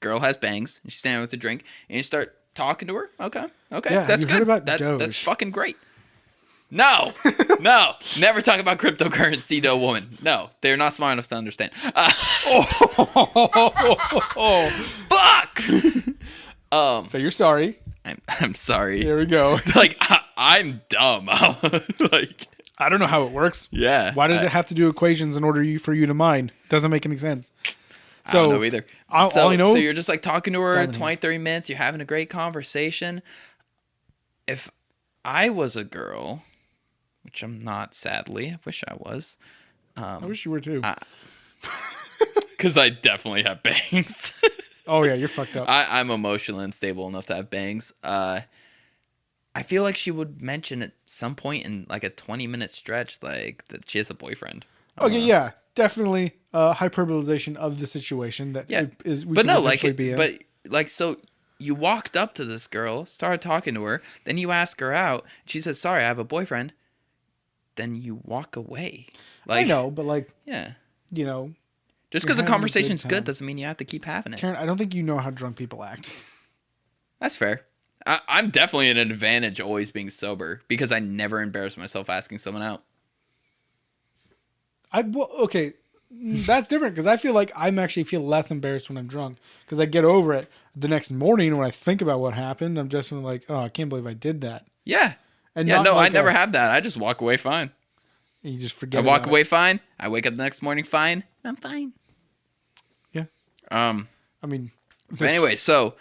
Girl has bangs. And she's standing with a drink, and you start talking to her. Okay. Okay. Yeah, That's you good. heard about That's Doge? fucking great. No, no, never talk about cryptocurrency to a woman. No, they're not smart enough to understand. Fuck. So you're sorry. I'm sorry. There we go. Like I'm dumb. Like I don't know how it works. yeah. Why does it have to do equations in order for you to mine? Doesn't make any sense. So I don't know either. All I know. So you're just like talking to her Diamond 20, hands. 30 minutes. You're having a great conversation. If I was a girl, which I'm not, sadly, I wish I was. I wish you were too. Because I definitely have bangs. Oh yeah, you're fucked up. I'm emotionally unstable enough to have bangs. I feel like she would mention at some point in like a 20-minute stretch, like that she has a boyfriend. Okay, yeah, definitely hyperbolization of the situation that Yeah. is. We But could no, like, potentially be in. so you walked up to this girl, started talking to her, then you ask her out. She says, "Sorry, I have a boyfriend." Then you walk away. Like, I know, but like yeah. you know, Just You're because a having a good conversation's time. good doesn't mean you have to keep having it. Taryn, I don't think you know how drunk people act. That's fair. I'm definitely at an advantage always being sober because I never embarrass myself asking someone out. Okay, that's different because I feel like I'm actually feel less embarrassed when I'm drunk because I get over it the next morning when I think about what happened. I'm just like, oh, I can't believe I did that. Yeah. And Yeah, not no, I like never have that. I just walk away fine. You just forget. I walk about away it. fine. I wake up the next morning fine. I'm fine. Yeah. Um. I mean. But anyway, so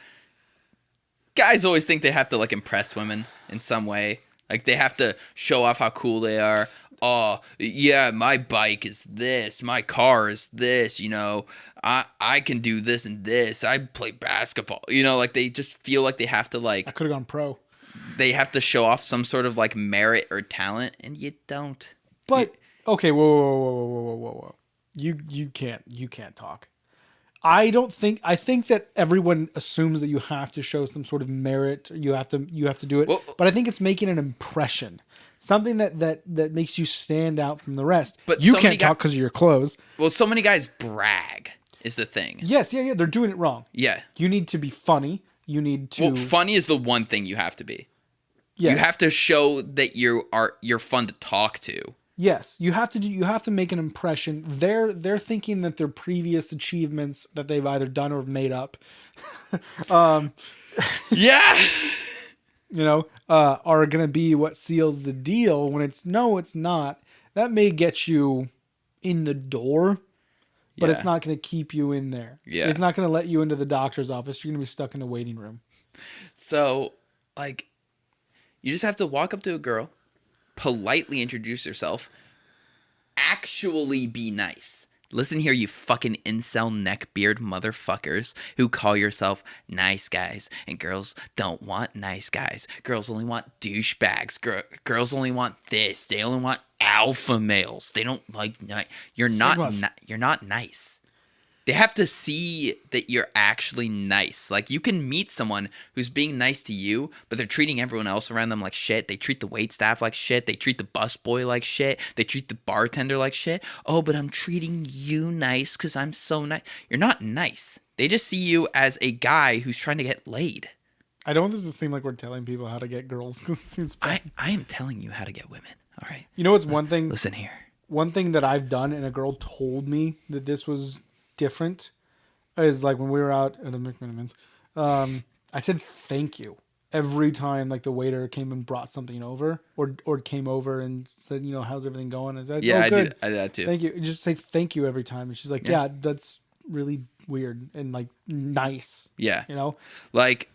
guys always think they have to like impress women in some way. Like they have to show off how cool they are. Oh, yeah, my bike is this. My car is this, you know. I can do this and this. I play basketball. You know, like they just feel like they have to I like could have gone pro. they have to show off some sort of like merit or talent and you don't. But okay, whoa. You can't talk. I think that everyone assumes that you have to show some sort of merit. You have to do it. Well, but I think it's making an impression. Something that makes you stand out from the rest. But you so many can't talk because of your clothes. Well, so many guys brag is the thing. Yes, yeah, they're doing it wrong. Yeah. You need to be funny. You need to Well, funny is the one thing you have to be. yes. You have to show that you're fun to talk to. Yes, you have to make an impression. They're thinking that their previous achievements that they've either done or made up, Yeah. are gonna be what seals the deal. When it's not. That may get you in the door, but it's Yeah. not gonna keep you in there. Yeah. It's not gonna let you into the doctor's office. You're gonna be stuck in the waiting room. So, like, you just have to walk up to a girl, politely introduce yourself, actually be nice. Listen here, you fucking incel neckbeard motherfuckers who call yourself nice guys. And girls don't want nice guys. Girls only want douchebags. Girls only want this. They only want alpha males. They don't like nice. You're Sigmas. you're not nice. They have to see that you're actually nice. Like, you can meet someone who's being nice to you, but they're treating everyone else around them like shit. They treat the wait staff like shit. They treat the busboy like shit. They treat the bartender like shit. Oh, but I'm treating you nice because I'm so nice. You're not nice. They just see you as a guy who's trying to get laid. I don't want this to seem like we're telling people how to get girls. I am telling you how to get women. All right? You know what's one thing? Listen here. One thing that I've done, and a girl told me that this was different, is like when we were out at a McMenamins, I said thank you every time like the waiter came and brought something over or came over and said, how's everything going? I said, Yeah, oh, good. I do that too. Thank you. Just say thank you every time. And she's like, yeah, that's really weird and like nice. Yeah. You know? Like,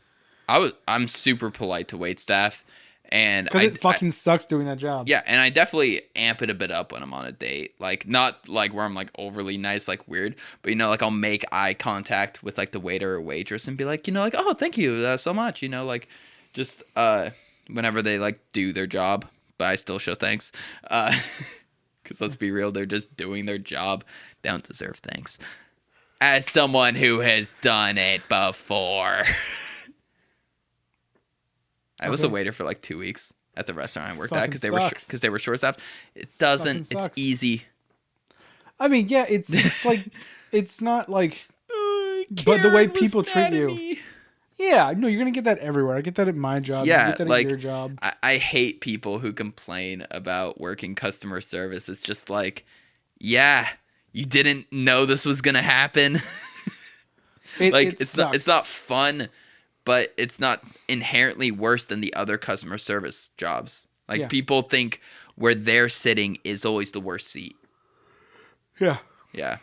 I'm super polite to wait staff. And Because it fucking sucks doing that job. yeah, and I definitely amp it a bit up when I'm on a date. Like, not like where I'm like overly nice, like weird, but like I'll make eye contact with like the waiter or waitress and be like, like, oh, thank you so much, like just whenever they like do their job. but I still show thanks. Because let's be real, they're just doing their job. They don't deserve thanks. As someone who has done it before. I was a waiter for like 2 weeks at the restaurant I worked at because they were short staffed. It doesn't. It's easy. I mean, yeah, it's like it's not like, but the way people treat you. Yeah, no, you're gonna get that everywhere. I get that at my job. Yeah, you get that like at your job. I hate people who complain about working customer service. It's just like, yeah, you didn't know this was gonna happen. It's not fun, but it's not inherently worse than the other customer service jobs. Like people think where they're sitting is always the worst seat. Yeah. Yeah.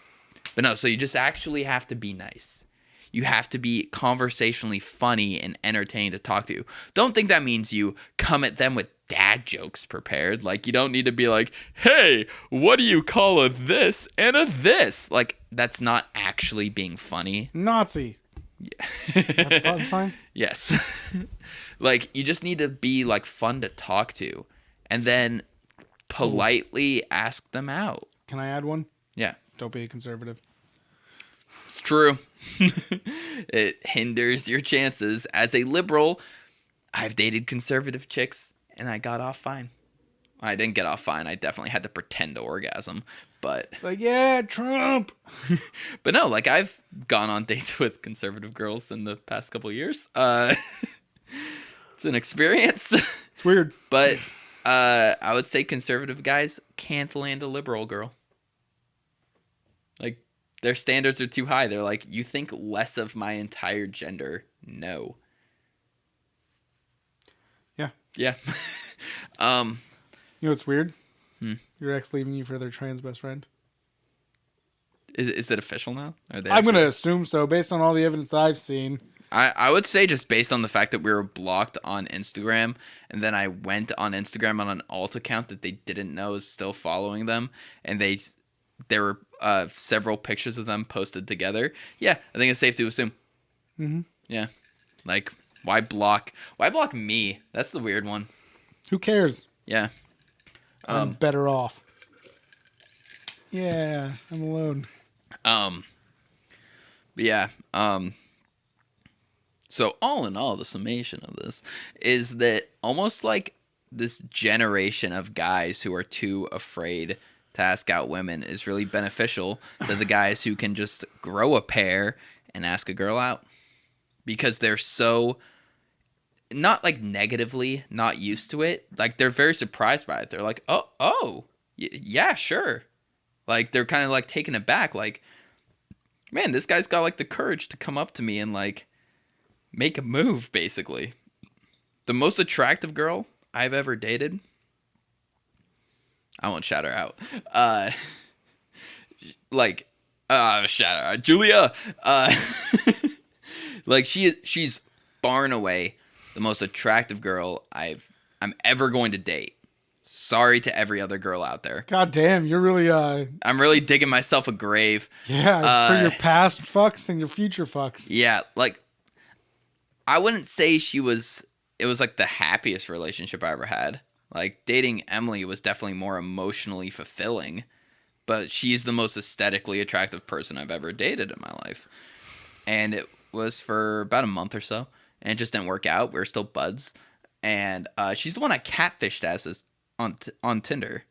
But no, so you just actually have to be nice. You have to be conversationally funny and entertaining to talk to. Don't think that means you come at them with dad jokes prepared. Like, you don't need to be like, hey, what do you call a this and a this? Like, that's not actually being funny. Nazi. Yeah. That's fine. Yes. Like, you just need to be, like, fun to talk to. And then politely ask them out. Can I add one? Yeah. Don't be a conservative. It's true. It hinders your chances. As a liberal, I've dated conservative chicks, and I got off fine. I didn't get off fine. I definitely had to pretend to orgasm, but... It's like, yeah, Trump! But no, like, I've gone on dates with conservative girls in the past couple of years. It's an experience. It's weird. But I would say conservative guys can't land a liberal girl. Like, their standards are too high. They're like, you think less of my entire gender? No. Yeah. Yeah. You know what's weird? Your ex leaving you for their trans best friend. Is it official now? I'm going to assume so, based on all the evidence I've seen. I would say just based on the fact that we were blocked on Instagram, and then I went on Instagram on an alt account that they didn't know is still following them, and there were several pictures of them posted together. Yeah, I think it's safe to assume. Mm-hmm. Yeah. Like, why block me? That's the weird one. Who cares? Yeah. I'm better off. Yeah, I'm alone. But yeah. So all in all, the summation of this is that almost like this generation of guys who are too afraid to ask out women is really beneficial to the guys who can just grow a pair and ask a girl out, because they're so not like negatively not used to it. Like, they're very surprised by it. They're like, yeah, sure. Like, they're kind of like taken aback. Like, man, this guy's got like the courage to come up to me and like make a move, basically. The most attractive girl I've ever dated, I won't shout her out. Shout her out. Julia. Like, she's far and away the most attractive girl I'm ever going to date. Sorry to every other girl out there. God damn, you're really I'm really digging myself a grave. Yeah, for your past fucks and your future fucks. Yeah, like, I wouldn't say it was like the happiest relationship I ever had. Like, dating Emily was definitely more emotionally fulfilling, but she's the most aesthetically attractive person I've ever dated in my life. And it was for about a month or so, and it just didn't work out. We were still buds. And she's the one I catfished as on Tinder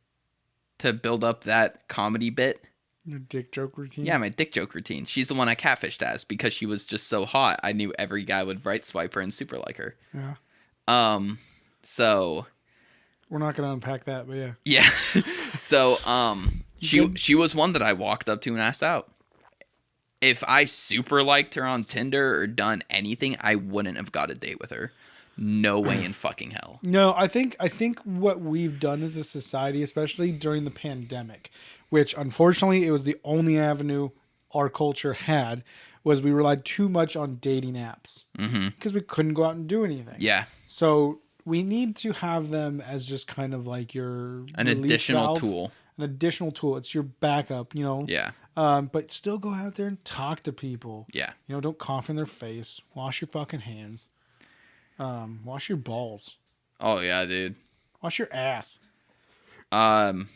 to build up that comedy bit. Your dick joke routine? Yeah, my dick joke routine. She's the one I catfished as because she was just so hot. I knew every guy would right swipe her and super like her. Yeah. So we're not gonna unpack that, but yeah. Yeah. So she was one that I walked up to and asked out. If I super liked her on Tinder or done anything, I wouldn't have got a date with her. No way in fucking hell. No, I think what we've done as a society, especially during the pandemic, which unfortunately it was the only avenue our culture had, was we relied too much on dating apps because we couldn't go out and do anything. Yeah. So we need to have them as just kind of like an additional tool. An additional tool. It's your backup, you know. Yeah. But still go out there and talk to people. Yeah. You know, don't cough in their face. Wash your fucking hands. Wash your balls. Oh yeah, dude. Wash your ass. Um,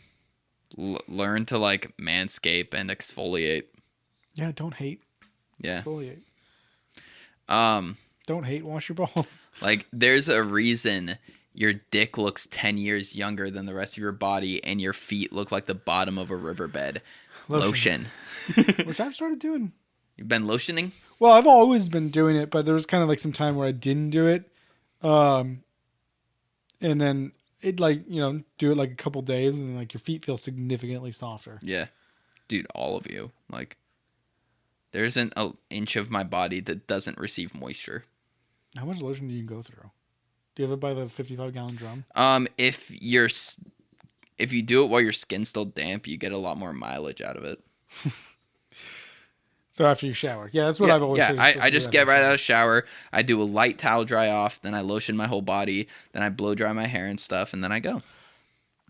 learn to like manscape and exfoliate. Yeah, don't hate. Yeah. Exfoliate. Um, Don't hate. Wash your balls. like there's a reason your dick looks 10 years younger than the rest of your body, and your feet look like the bottom of a riverbed. Lotion. Which I've started doing. You've been lotioning? Well, I've always been doing it, but there was kind of like some time where I didn't do it. And then it like, do it like a couple days and like your feet feel significantly softer. Yeah. Dude, all of you. Like, there isn't an inch of my body that doesn't receive moisture. How much lotion do you go through? Do you have it by the 55-gallon drum? If you do it while your skin's still damp, you get a lot more mileage out of it. So after you shower. Yeah, that's what I've always said. I just get right out of the shower. I do a light towel dry off. Then I lotion my whole body. Then I blow dry my hair and stuff. And then I go.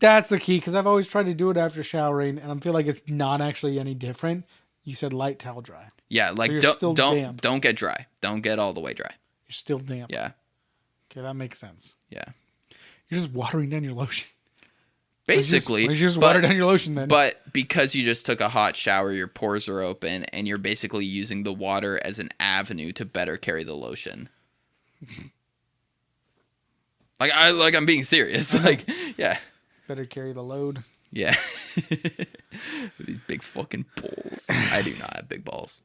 That's the key, because I've always tried to do it after showering, and I feel like it's not actually any different. You said light towel dry. Yeah, like So don't get dry. Don't get all the way dry. You're still damp. Yeah. Okay, that makes sense. Yeah. You're just watering down your lotion. Basically. Why don't you just water down your lotion then? But because you just took a hot shower, your pores are open, and you're basically using the water as an avenue to better carry the lotion. I'm being serious. Like, yeah. Better carry the load. Yeah. These big fucking balls. I do not have big balls.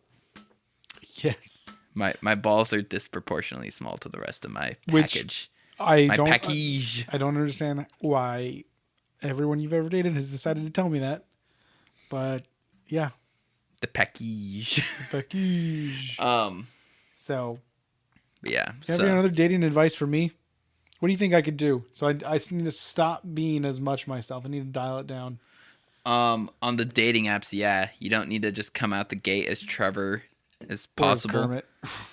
Yes. My balls are disproportionately small to the rest of my package. I don't understand why everyone you've ever dated has decided to tell me that. But yeah. The package. The package. So yeah. You have any other dating advice for me? What do you think I could do? So I need to stop being as much myself. I need to dial it down. On the dating apps, yeah, you don't need to just come out the gate as Trevor as possible. Or as Kermit.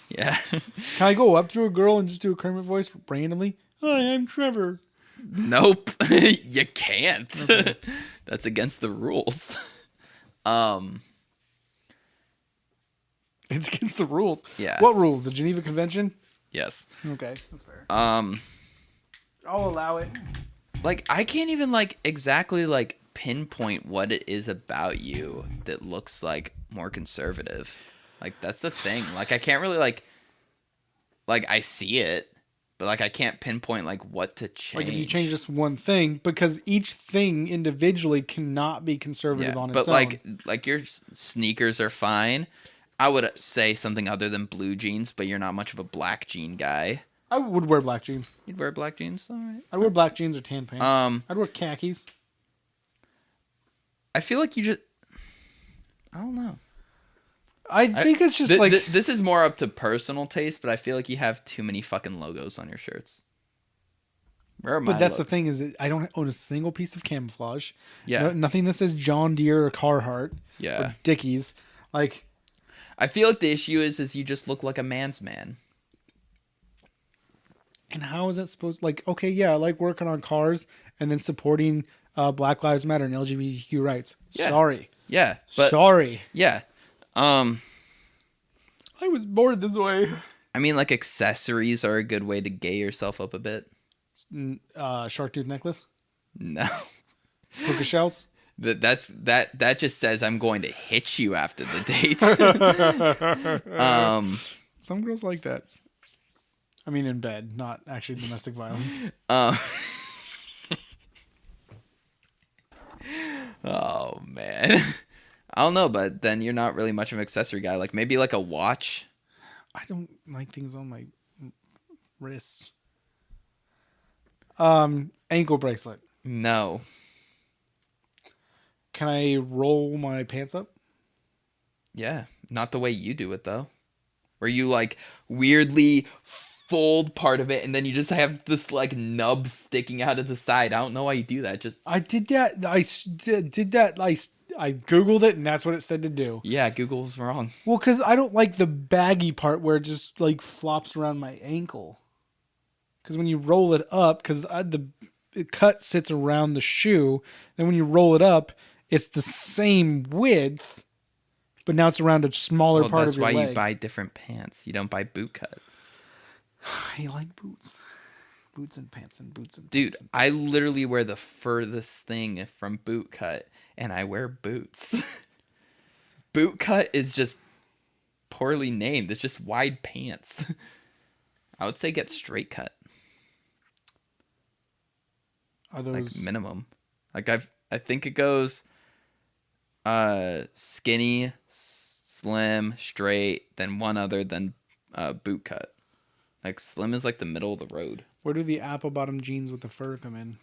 Yeah. Can I go up to a girl and just do a Kermit voice randomly? Hi, I'm Trevor. Nope. You can't. Okay. That's against the rules. It's against the rules. Yeah. What rules? The Geneva Convention? Yes. Okay, that's fair. I'll allow it. Like, I can't even exactly pinpoint what it is about you that looks more conservative. Like, that's the thing. Like, I can't really I see it, but I can't pinpoint what to change. Like, if you change just one thing, because each thing individually cannot be conservative on its own. But your sneakers are fine. I would say something other than blue jeans, but you're not much of a black jean guy. I would wear black jeans. You'd wear black jeans? All right. I'd wear black jeans or tan pants. I'd wear khakis. I feel like you just... I don't know. I think it's just this is more up to personal taste, but I feel like you have too many fucking logos on your shirts. Where are my But that's the thing, is I don't own a single piece of camouflage. Yeah. Nothing that says John Deere or Carhartt. Yeah. Or Dickies. I feel like the issue is you just look like a man's man. And how is that supposed... okay, yeah, I like working on cars and then supporting Black Lives Matter and LGBTQ rights. Yeah. Sorry. Yeah. But, sorry. Yeah. I was born this way. I mean, accessories are a good way to gay yourself up a bit. Shark tooth necklace? No. Puka shells? That just says I'm going to hit you after the date. Some girls like that. I mean, in bed, not actually domestic violence. Oh man, I don't know, but then you're not really much of an accessory guy. Maybe a watch. I don't like things on my wrists. Ankle bracelet. No. Can I roll my pants up? Yeah, not the way you do it though. Where you weirdly fold part of it and then you just have this nub sticking out of the side. I don't know why you do that. I did that. I did that. I Googled it and that's what it said to do. Yeah, Google's wrong. Well, because I don't like the baggy part where it just flops around my ankle. Because when you roll it up, because the cut sits around the shoe, then when you roll it up, it's the same width, but now it's around a smaller part of your leg. That's why you buy different pants. You don't buy boot cut. I like boots. Boots and pants and boots and Dude, pants and I boots. literally wear the furthest thing from boot cut, and I wear boots. Boot cut is just poorly named. It's just wide pants. I would say get straight cut, Are like those minimum. Like I think it goes skinny, slim, straight, then one other, then boot cut. Like slim is like the middle of the road. where do the apple bottom jeans with the fur come in?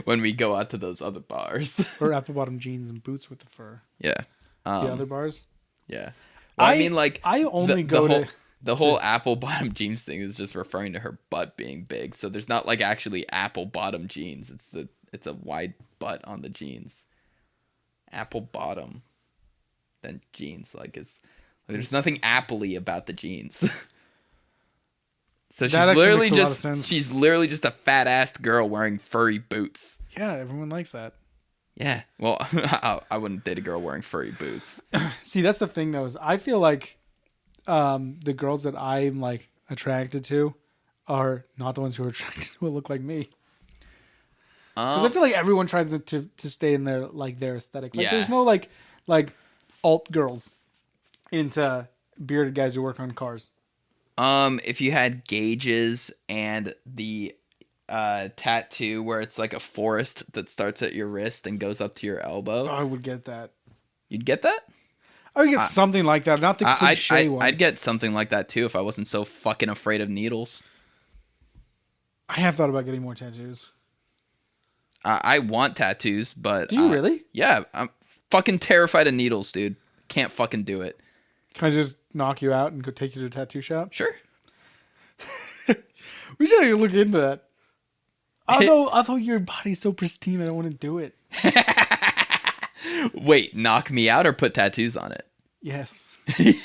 When we go out to those other bars. Or apple bottom jeans and boots with the fur? Yeah. The other bars? Yeah. Well, I mean, like I only the go whole to the whole apple bottom jeans thing is just referring to her butt being big. So there's not like actually apple bottom jeans. It's a wide butt on the jeans. Apple bottom, then jeans. There's nothing appley about the jeans. So she's That actually literally makes a lot of just sense. she's literally just a fat assed girl wearing furry boots. yeah, everyone likes that. Yeah. Well, I wouldn't date a girl wearing furry boots. See, that's the thing though, is I feel like the girls that I'm like attracted to are not the ones who are attracted to who look like me. Because I feel like everyone tries to stay in their aesthetic. Like Yeah. there's no like alt girls into bearded guys who work on cars. If you had gauges and the tattoo where it's like a forest that starts at your wrist and goes up to your elbow, I would get that. you'd get that? I would get something like that, not the cliche one. I'd get something like that too if I wasn't so fucking afraid of needles. I have thought about getting more tattoos. I want tattoos, but Do you really? Yeah, I'm fucking terrified of needles, dude. Can't fucking do it. Can I just knock you out and go take you to a tattoo shop? Sure. We should actually look into that. Although your body's so pristine, I don't want to do it. Wait, knock me out or put tattoos on it? Yes.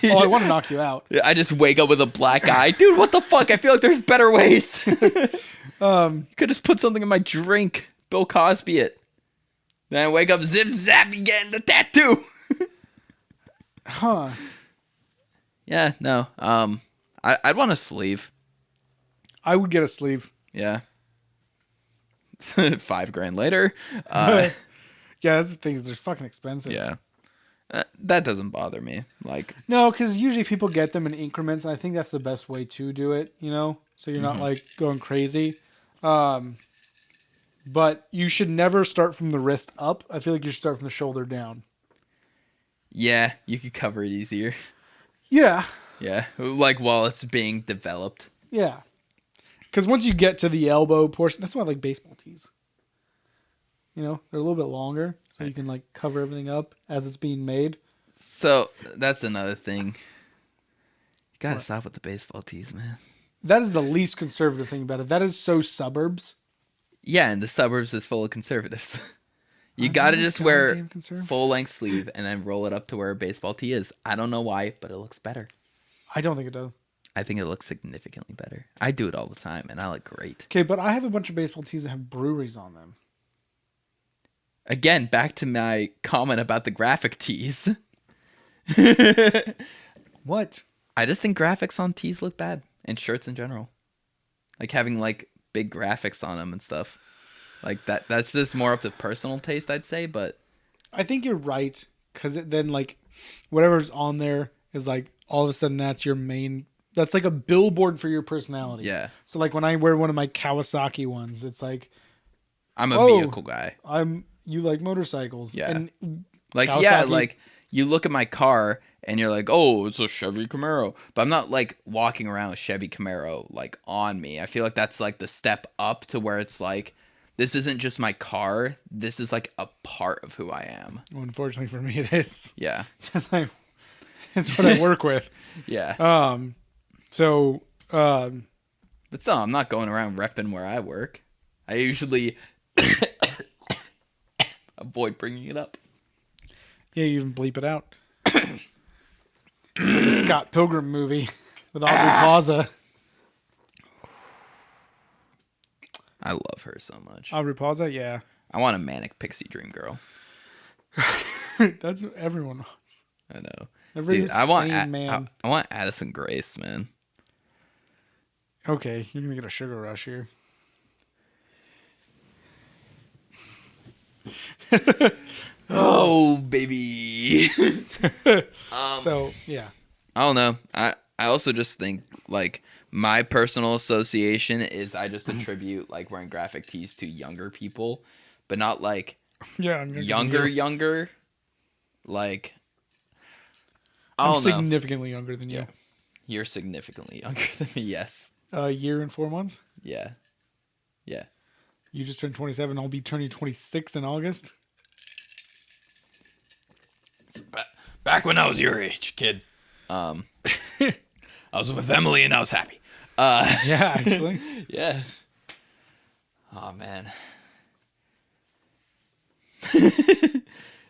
Oh, I want to knock you out. I just wake up with a black eye. Dude, what the fuck? I feel like there's better ways. You could just put something in my drink. Bill Cosby it. Then I wake up, zip zap, you getting the tattoo. Huh. Yeah, no. I'd want a sleeve. I would get a sleeve. Yeah. $5,000 later. Yeah, that's the thing. Is they're fucking expensive. Yeah. That doesn't bother me. Like, No, because usually people get them in increments, and I think that's the best way to do it. You know, so you're not like going crazy. But you should never start from the wrist up. I feel like you should start from the shoulder down. yeah, you could cover it easier. Yeah. Yeah, like while it's being developed. Yeah. Because once you get to the elbow portion, that's why I like baseball tees. You know, they're a little bit longer, so you can like cover everything up as it's being made. So that's another thing. You gotta stop with the baseball tees, man. That is the least conservative thing about it. That is so suburbs. Yeah, and the suburbs is full of conservatives. You Are gotta they just wear goddamn conservative? full length sleeve and then roll it up to where a baseball tee is. I don't know why, but it looks better. I don't think it does. I think it looks significantly better. I do it all the time, and I look great. Okay, but I have a bunch of baseball tees that have breweries on them. Again, back to my comment about the graphic tees. What? I just think graphics on tees look bad, and shirts in general. Like having like big graphics on them and stuff. Like that's just more up to personal taste, I'd say, but I think you're right, because then like whatever's on there is like all of a sudden that's your main. That's like a billboard for your personality. yeah. So like when I wear one of my Kawasaki ones, it's like I'm a Oh. vehicle guy. you like motorcycles. Yeah. And Like, yeah, Kawasaki- like you look at my car and you're like, oh, it's a Chevy Camaro. But I'm not like walking around with Chevy Camaro like on me. I feel like that's like the step up to where it's like, this isn't just my car. This is like a part of who I am. Well, unfortunately for me, it is. Yeah. 'Cause it's what I work with. Yeah. So, But still, I'm not going around repping where I work. I usually avoid bringing it up. yeah, you even bleep it out. It's like a Scott Pilgrim movie with Aubrey Plaza. I love her so much. Aubrey Plaza, yeah. I want a manic pixie dream girl. That's what everyone wants. I know. Every Dude, I want sane man. I want Addison Grace, man. Okay, you're gonna get a sugar rush here. Oh, baby. um, So yeah, I don't know. I also just think like my personal association is I just attribute like wearing graphic tees to younger people, but not like yeah, I'm younger than younger you. younger. Like I I'm don't know. significantly younger than Yeah, you. you're significantly younger than me. Yes. A year and 4 months. Yeah. Yeah. You just turned 27. I'll be turning 26 in August. Back when I was your age, kid. Um, I was with Emily and I was happy. Yeah, actually. Yeah. Oh man.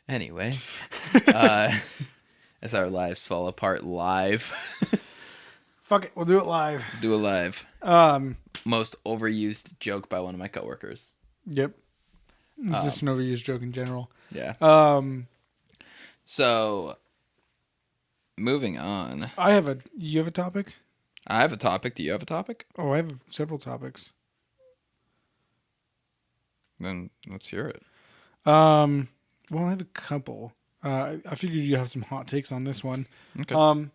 Anyway, uh, as our lives fall apart live, Fuck it, we'll do it live. do a live. Um, Most overused joke by one of my coworkers. yep. It's just an overused joke in general. Yeah. Um, So, moving on. You have a topic? I have a topic. Do you have a topic? Oh, I have several topics. Then let's hear it. Well, I have a couple. I figured you have some hot takes on this one. Okay.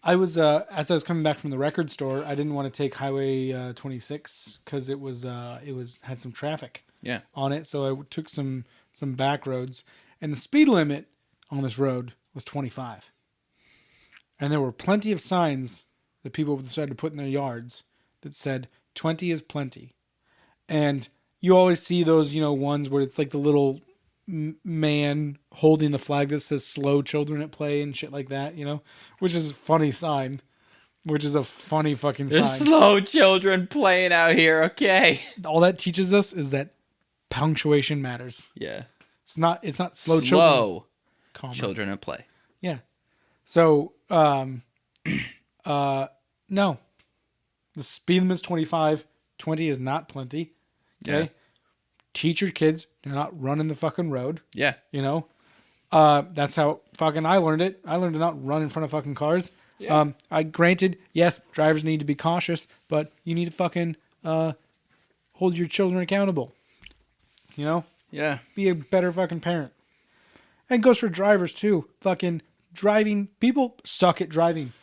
I was as I was coming back from the record store, I didn't want to take Highway 26 because it was had some traffic Yeah. on it, so I took some back roads, and the speed limit on this road was 25, and there were plenty of signs that people decided to put in their yards that said 20 is plenty, and you always see those ones where it's like the little man holding the flag that says slow children at play and shit like that, which is a funny sign, which is a funny fucking There's sign. slow children playing out here, okay? All that teaches us is that punctuation matters. Yeah. It's not slow children. Slow Calmer. children at play. Yeah. So, no. The speed limit's 25. 20 is not plenty. Okay. Yeah. Teach your kids, do not run in the fucking road. Yeah. That's how fucking I learned it. I learned to not run in front of fucking cars. Yeah. I granted, yes, drivers need to be cautious, but you need to fucking hold your children accountable. Yeah. Be a better fucking parent. And it goes for drivers too. Fucking driving. People suck at driving.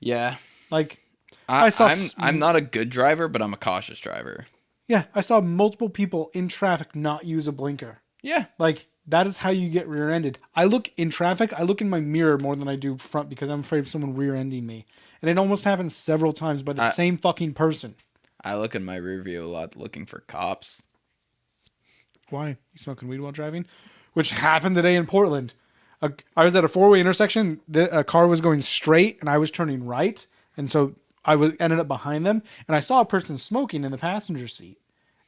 Yeah. Like I saw I'm not a good driver, but I'm a cautious driver. yeah, I saw multiple people in traffic not use a blinker. Yeah. Like that is how you get rear-ended. I look in traffic, I look in my mirror more than I do front because I'm afraid of someone rear-ending me. And it almost happens several times by the same fucking person. I look in my rear view a lot looking for cops. Why? You smoking weed while driving? Which happened today in Portland. I was at a four-way intersection. A car was going straight, and I was turning right. And so ended up behind them. And I saw a person smoking in the passenger seat.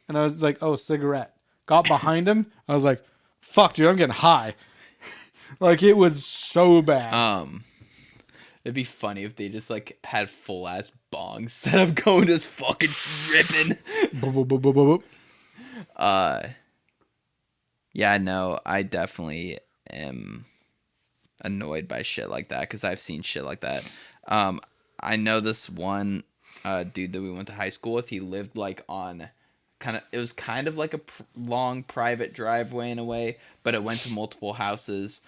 And I was like, oh, cigarette. Got behind him. I was like, fuck, dude, I'm getting high. Like, it was so bad. It'd be funny if they just like had full ass bongs set up going just fucking ripping. Boop, boop, boop, boop, boop, boop. Yeah, no, I definitely am annoyed by shit like that because I've seen shit like that. I know this one dude that we went to high school with. He lived like on it was kind of like a long private driveway in a way, but it went to multiple houses,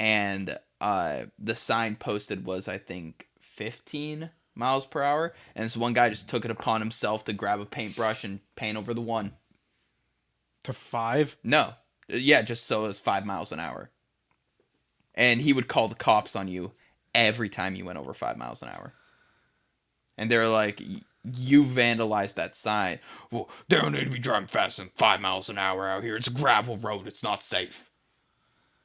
and the sign posted was I think 15 miles per hour, and this one guy just took it upon himself to grab a paintbrush and paint over the one. To 5? No. Yeah, just so it's 5 miles an hour. And he would call the cops on you every time you went over 5 miles an hour. And they're like, you vandalized that sign. Well, they don't need to be driving faster than 5 miles an hour out here. It's a gravel road. It's not safe.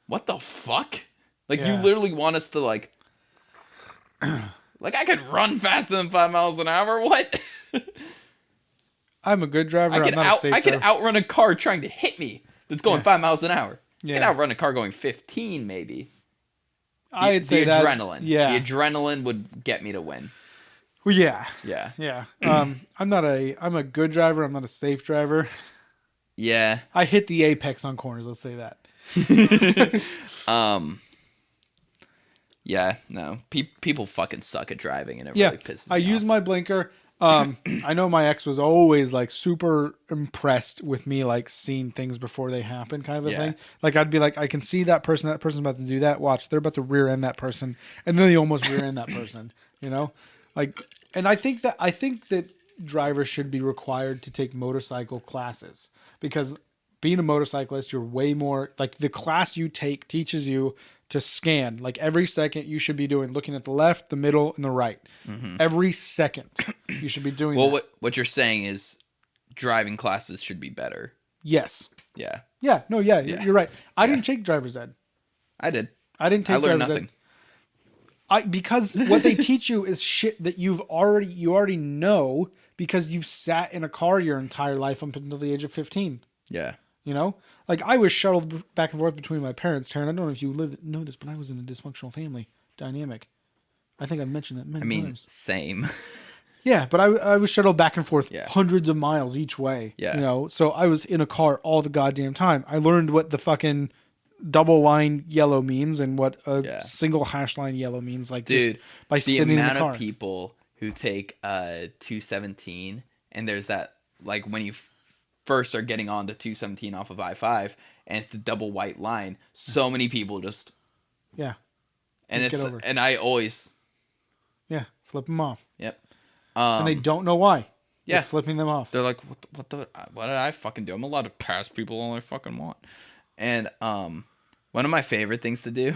What the fuck? Like, Yeah. you literally want us to, like... like, I could run faster than 5 miles an hour? What? I'm a good driver. I'm not a safe I could driver. outrun a car trying to hit me that's going 5 miles an hour. I Yeah. could outrun a car going 15, maybe. I'd say that. Adrenaline. Yeah. The adrenaline would get me to win. Well, yeah. Yeah. Yeah. I'm a good driver. I'm not a safe driver. Yeah. I hit the apex on corners. Let's say that. Yeah, no. People fucking suck at driving, and it Yeah. really pisses me I use off. my blinker. I know my ex was always like super impressed with me, like seeing things before they happen, kind of a Yeah. thing. Like I'd be like, I can see that person. That person's about to do that. Watch, they're about to rear end that person, and then they almost rear end that person. You know, like, and I think that drivers should be required to take motorcycle classes because being a motorcyclist, you're way more like the class you take teaches you to scan. Like every second, you should be doing looking at the left, the middle, and the right. Hmm. Every second, you should be doing Well, that. what you're saying is driving classes should be better. Yes. Yeah. Yeah. No. Yeah. Yeah. You're right. I Yeah. didn't take driver's ed. I did. I didn't I take learned driver's ed. nothing. Because what they teach you is shit that you already know because you've sat in a car your entire life up until the age of 15. Yeah. You know, like I was shuttled back and forth between my parents. Taryn, I don't know if you know this, but I was in a dysfunctional family dynamic. I think I mentioned that I many mean, times. same. Yeah, but I was shuttled back and forth Yeah. hundreds of miles each way. Yeah. You know, so I was in a car all the goddamn time. I learned what the fucking double line yellow means and what a Yeah. single hash line yellow means. Like Dude, just by the sitting in the amount car. of people who take 217 and there's that like when you first are getting on the 217 off of I-5 and it's the double white line, so many people just Yeah. and Just it's get over it. and I always Yeah. Flip them off. yep. And they don't know why. Yeah. They're flipping them off. They're like, what did I fucking do? I'm allowed to pass people all I fucking want. And one of my favorite things to do,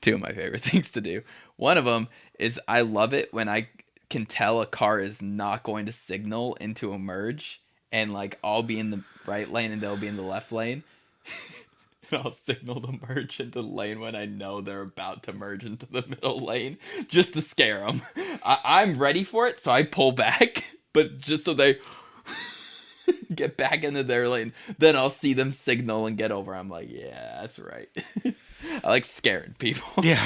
two of my favorite things to do. One of them is I love it when I can tell a car is not going to signal into a merge, and like I'll be in the right lane and they'll be in the left lane. And I'll signal to merge into the lane when I know they're about to merge into the middle lane, just to scare them. I'm ready for it, so I pull back, but just so they get back into their lane. Then I'll see them signal and get over. I'm like, yeah, that's right. I like scaring people. Yeah.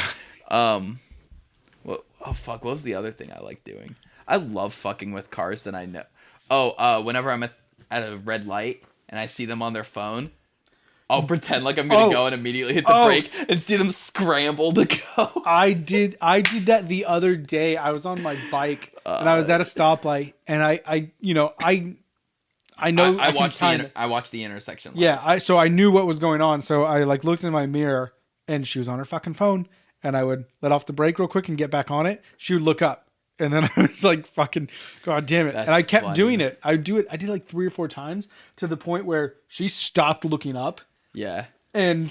Well, oh fuck, what was the other thing I like doing? I love fucking with cars that I know. Whenever I'm at a red light and I see them on their phone, I'll pretend like I'm gonna go and immediately hit the brake and see them scramble to go. I did that the other day. I was on my bike and I was at a stoplight and I know I watched time it. I watched the intersection. Yeah, so I knew what was going on. So I like looked in my mirror and she was on her fucking phone and I would let off the brake real quick and get back on it. She would look up and then I was like, fucking, God damn it. That's and I kept funny. doing it. I did like 3 or 4 times to the point where she stopped looking up Yeah. and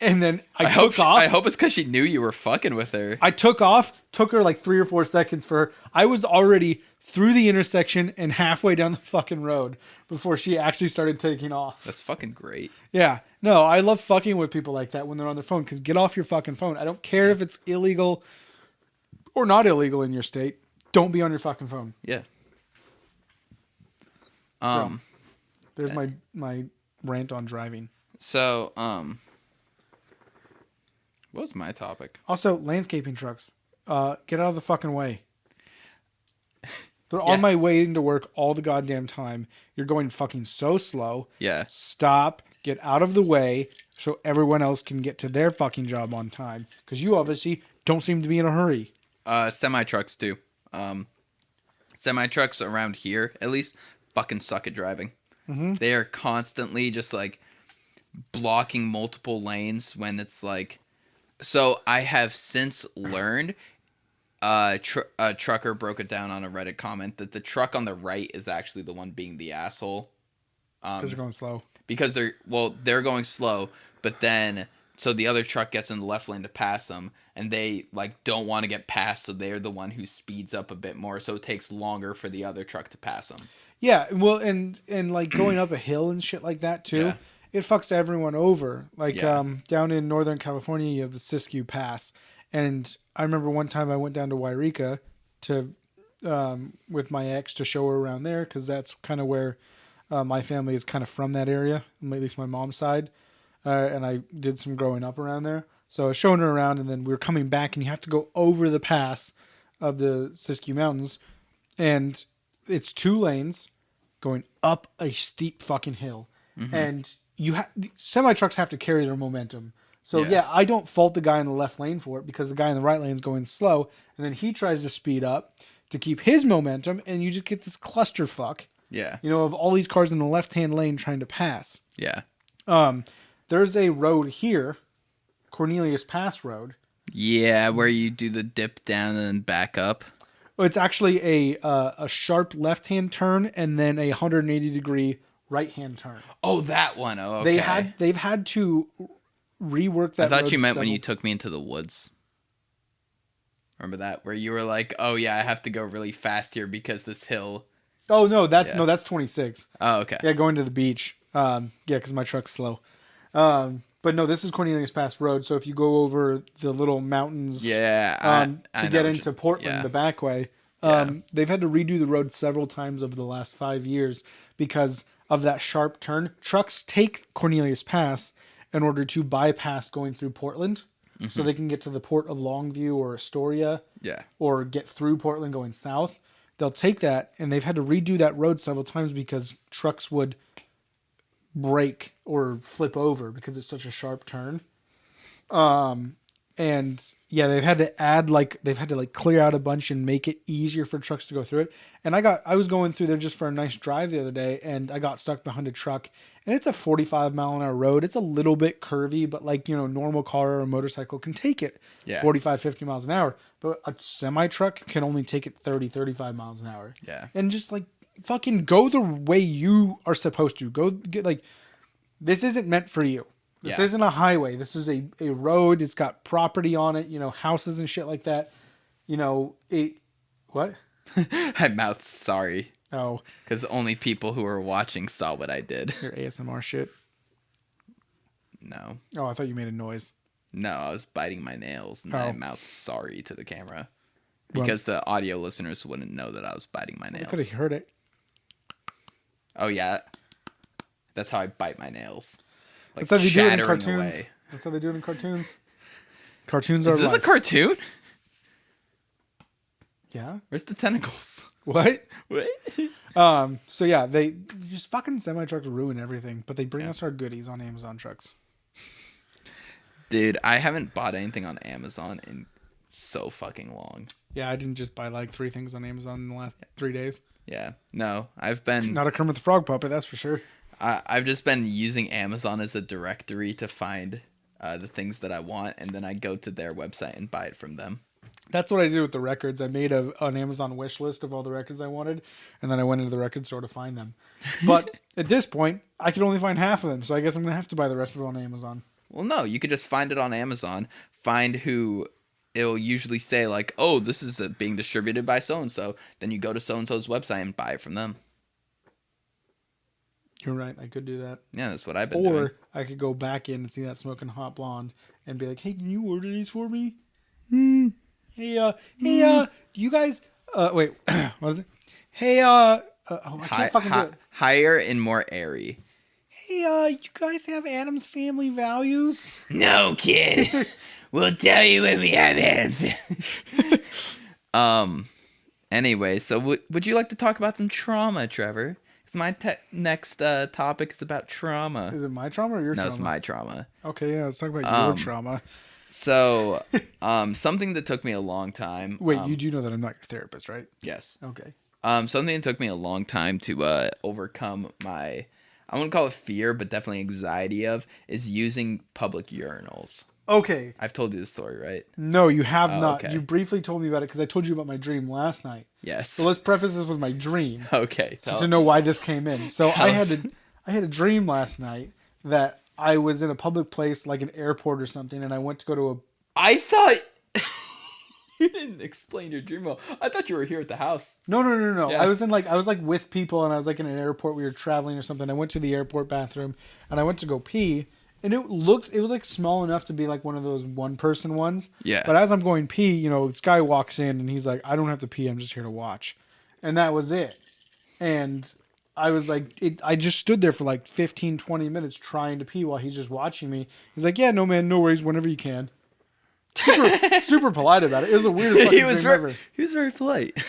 then I took off. I hope it's because she knew you were fucking with her. I took off, took her like 3 or 4 seconds for her. I was already through the intersection and halfway down the fucking road before she actually started taking off. That's fucking great. Yeah. No, I love fucking with people like that when they're on their phone because get off your fucking phone. I don't care if it's illegal or not illegal in your state. Don't be on your fucking phone. Yeah. There's my rant on driving. So, what was my topic? Also, landscaping trucks. Get out of the fucking way. They're Yeah. on my way into work all the goddamn time. You're going fucking so slow. Yeah. Stop. Get out of the way so everyone else can get to their fucking job on time. Because you obviously don't seem to be in a hurry. Semi trucks too. Semi trucks around here, at least, fucking suck at driving. Mm-hmm. They are constantly just like blocking multiple lanes when it's like. So I have since learned. A trucker broke it down on a Reddit comment that the truck on the right is actually the one being the asshole. Because they're going slow. Because they're going slow, but then so the other truck gets in the left lane to pass them, and they like don't want to get passed, so they're the one who speeds up a bit more, so it takes longer for the other truck to pass them. Yeah, well, and like going up a hill and shit like that too, Yeah. it fucks everyone over. Like Yeah. down in Northern California, you have the Siskiyou Pass, and I remember one time I went down to Wairika to with my ex to show her around there because that's kind of where my family is kind of from that area, at least my mom's side, and I did some growing up around there. So I was showing her around, and then we were coming back, and you have to go over the pass of the Siskiyou Mountains, and it's 2 lanes going up a steep fucking hill, and semi trucks have to carry their momentum. So Yeah. yeah, I don't fault the guy in the left lane for it because the guy in the right lane is going slow, and then he tries to speed up to keep his momentum, and you just get this clusterfuck, Yeah. of all these cars in the left-hand lane trying to pass. Yeah. There's a road here, Cornelius Pass Road. Yeah, where you do the dip down and then back up. It's actually a sharp left-hand turn and then a 180-degree right-hand turn. Oh, that one. Oh, okay. They've had to rework I that. thought road you meant when several- you took me into the woods. Remember that? Where you were like, oh yeah, I have to go really fast here because this hill. Oh no, Yeah. that's 26. Oh, okay. Yeah, going to the beach. Yeah, because my truck's slow. But no, this is Cornelius Pass Road. So if you go over the little mountains, Yeah. I to know get what into Portland, yeah. the back way, Yeah. they've had to redo the road several times over the last 5 years because of that sharp turn. Trucks take Cornelius Pass in order to bypass going through Portland, so they can get to the port of Longview or Astoria, Yeah. or get through Portland going south. They'll take that, and they've had to redo that road several times because trucks would break or flip over because it's such a sharp turn. And yeah, they've had to clear out a bunch and make it easier for trucks to go through it. And I was going through there just for a nice drive the other day, and I got stuck behind a truck, and it's a 45-mile-an-hour road. It's a little bit curvy, but normal car or a motorcycle can take it Yeah. 45, 50 miles an hour. But a semi truck can only take it 30, 35 miles an hour. Yeah. And just fucking go the way you are supposed to. Go get this isn't meant for you. This Yeah. isn't a highway. This is a road. It's got property on it, houses and shit like that. What? I mouthed sorry Oh, because only people who were watching saw what I did. your ASMR shit. No. Oh, I thought you made a noise. No, I was biting my nails and I Oh. mouthed sorry to the camera Well- because the audio listeners wouldn't know that I was biting my I could have nails. heard it. Oh yeah, that's how I bite my nails. Like That's how they do it in shattering cartoons. away. That's how they do it in cartoons. Cartoons are Is this a life. cartoon? Yeah. Where's the tentacles? What? What? So yeah, they just fucking semi trucks ruin everything, but they bring Yeah. us our goodies on Amazon trucks. Dude, I haven't bought anything on Amazon in so fucking long. Yeah, I didn't just buy 3 things on Amazon in the last 3 days. Yeah. No, I've been Not a Kermit the Frog puppet, that's for sure. I've just been using Amazon as a directory to find the things that I want, and then I go to their website and buy it from them. That's what I did with the records. I made an Amazon wish list of all the records I wanted, and then I went into the record store to find them. But at this point, I could only find half of them, so I guess I'm going to have to buy the rest of it on Amazon. Well, no, you could just find it on Amazon, find who it'll usually say, like, oh, this is being distributed by so-and-so. Then you go to so-and-so's website and buy it from them. You're right, I could do that. Yeah, that's what I've been doing. Or I could go back in and see that smoking hot blonde and be like, hey, can you order these for me? Hey, do you guys, wait, what is it? Hey, I can't fucking do it. Higher and more airy. Hey, you guys have Adam's Family Values? No, kid. We'll tell you when we have it. Anyway, so would you like to talk about some trauma, Trevor? Because my next topic is about trauma. Is it my trauma or your trauma? No, it's my trauma. Okay, yeah, let's talk about your trauma. So, something that took me a long time. Wait, you do know that I'm not your therapist, right? Yes. Okay. Something that took me a long time to overcome my, I wouldn't call it fear, but definitely anxiety of, is using public urinals. Okay. I've told you this story, right? No, you have Oh, not. okay. You briefly told me about it because I told you about my dream last night. Yes. So let's preface this with my dream. Okay. To know why this came in. So Tell I us. had a dream last night that I was in a public place like an airport or something, and I went to go to a. I thought you didn't explain your dream well. I thought you were here at the house. No. Yeah. I was with people, and I was like in an airport. We were traveling or something. I went to the airport bathroom, and I went to go pee, and it was like small enough to be like one of those 1-person ones. Yeah. But as I'm going pee, this guy walks in, and he's like, "I don't have to pee. I'm just here to watch," and that was it. And I was like, I just stood there for like 15, 20 minutes trying to pee while he's just watching me. He's like, "Yeah, no, man, no worries. Whenever you can." Super polite about it. It was a weird fucking dream ever. He was very polite.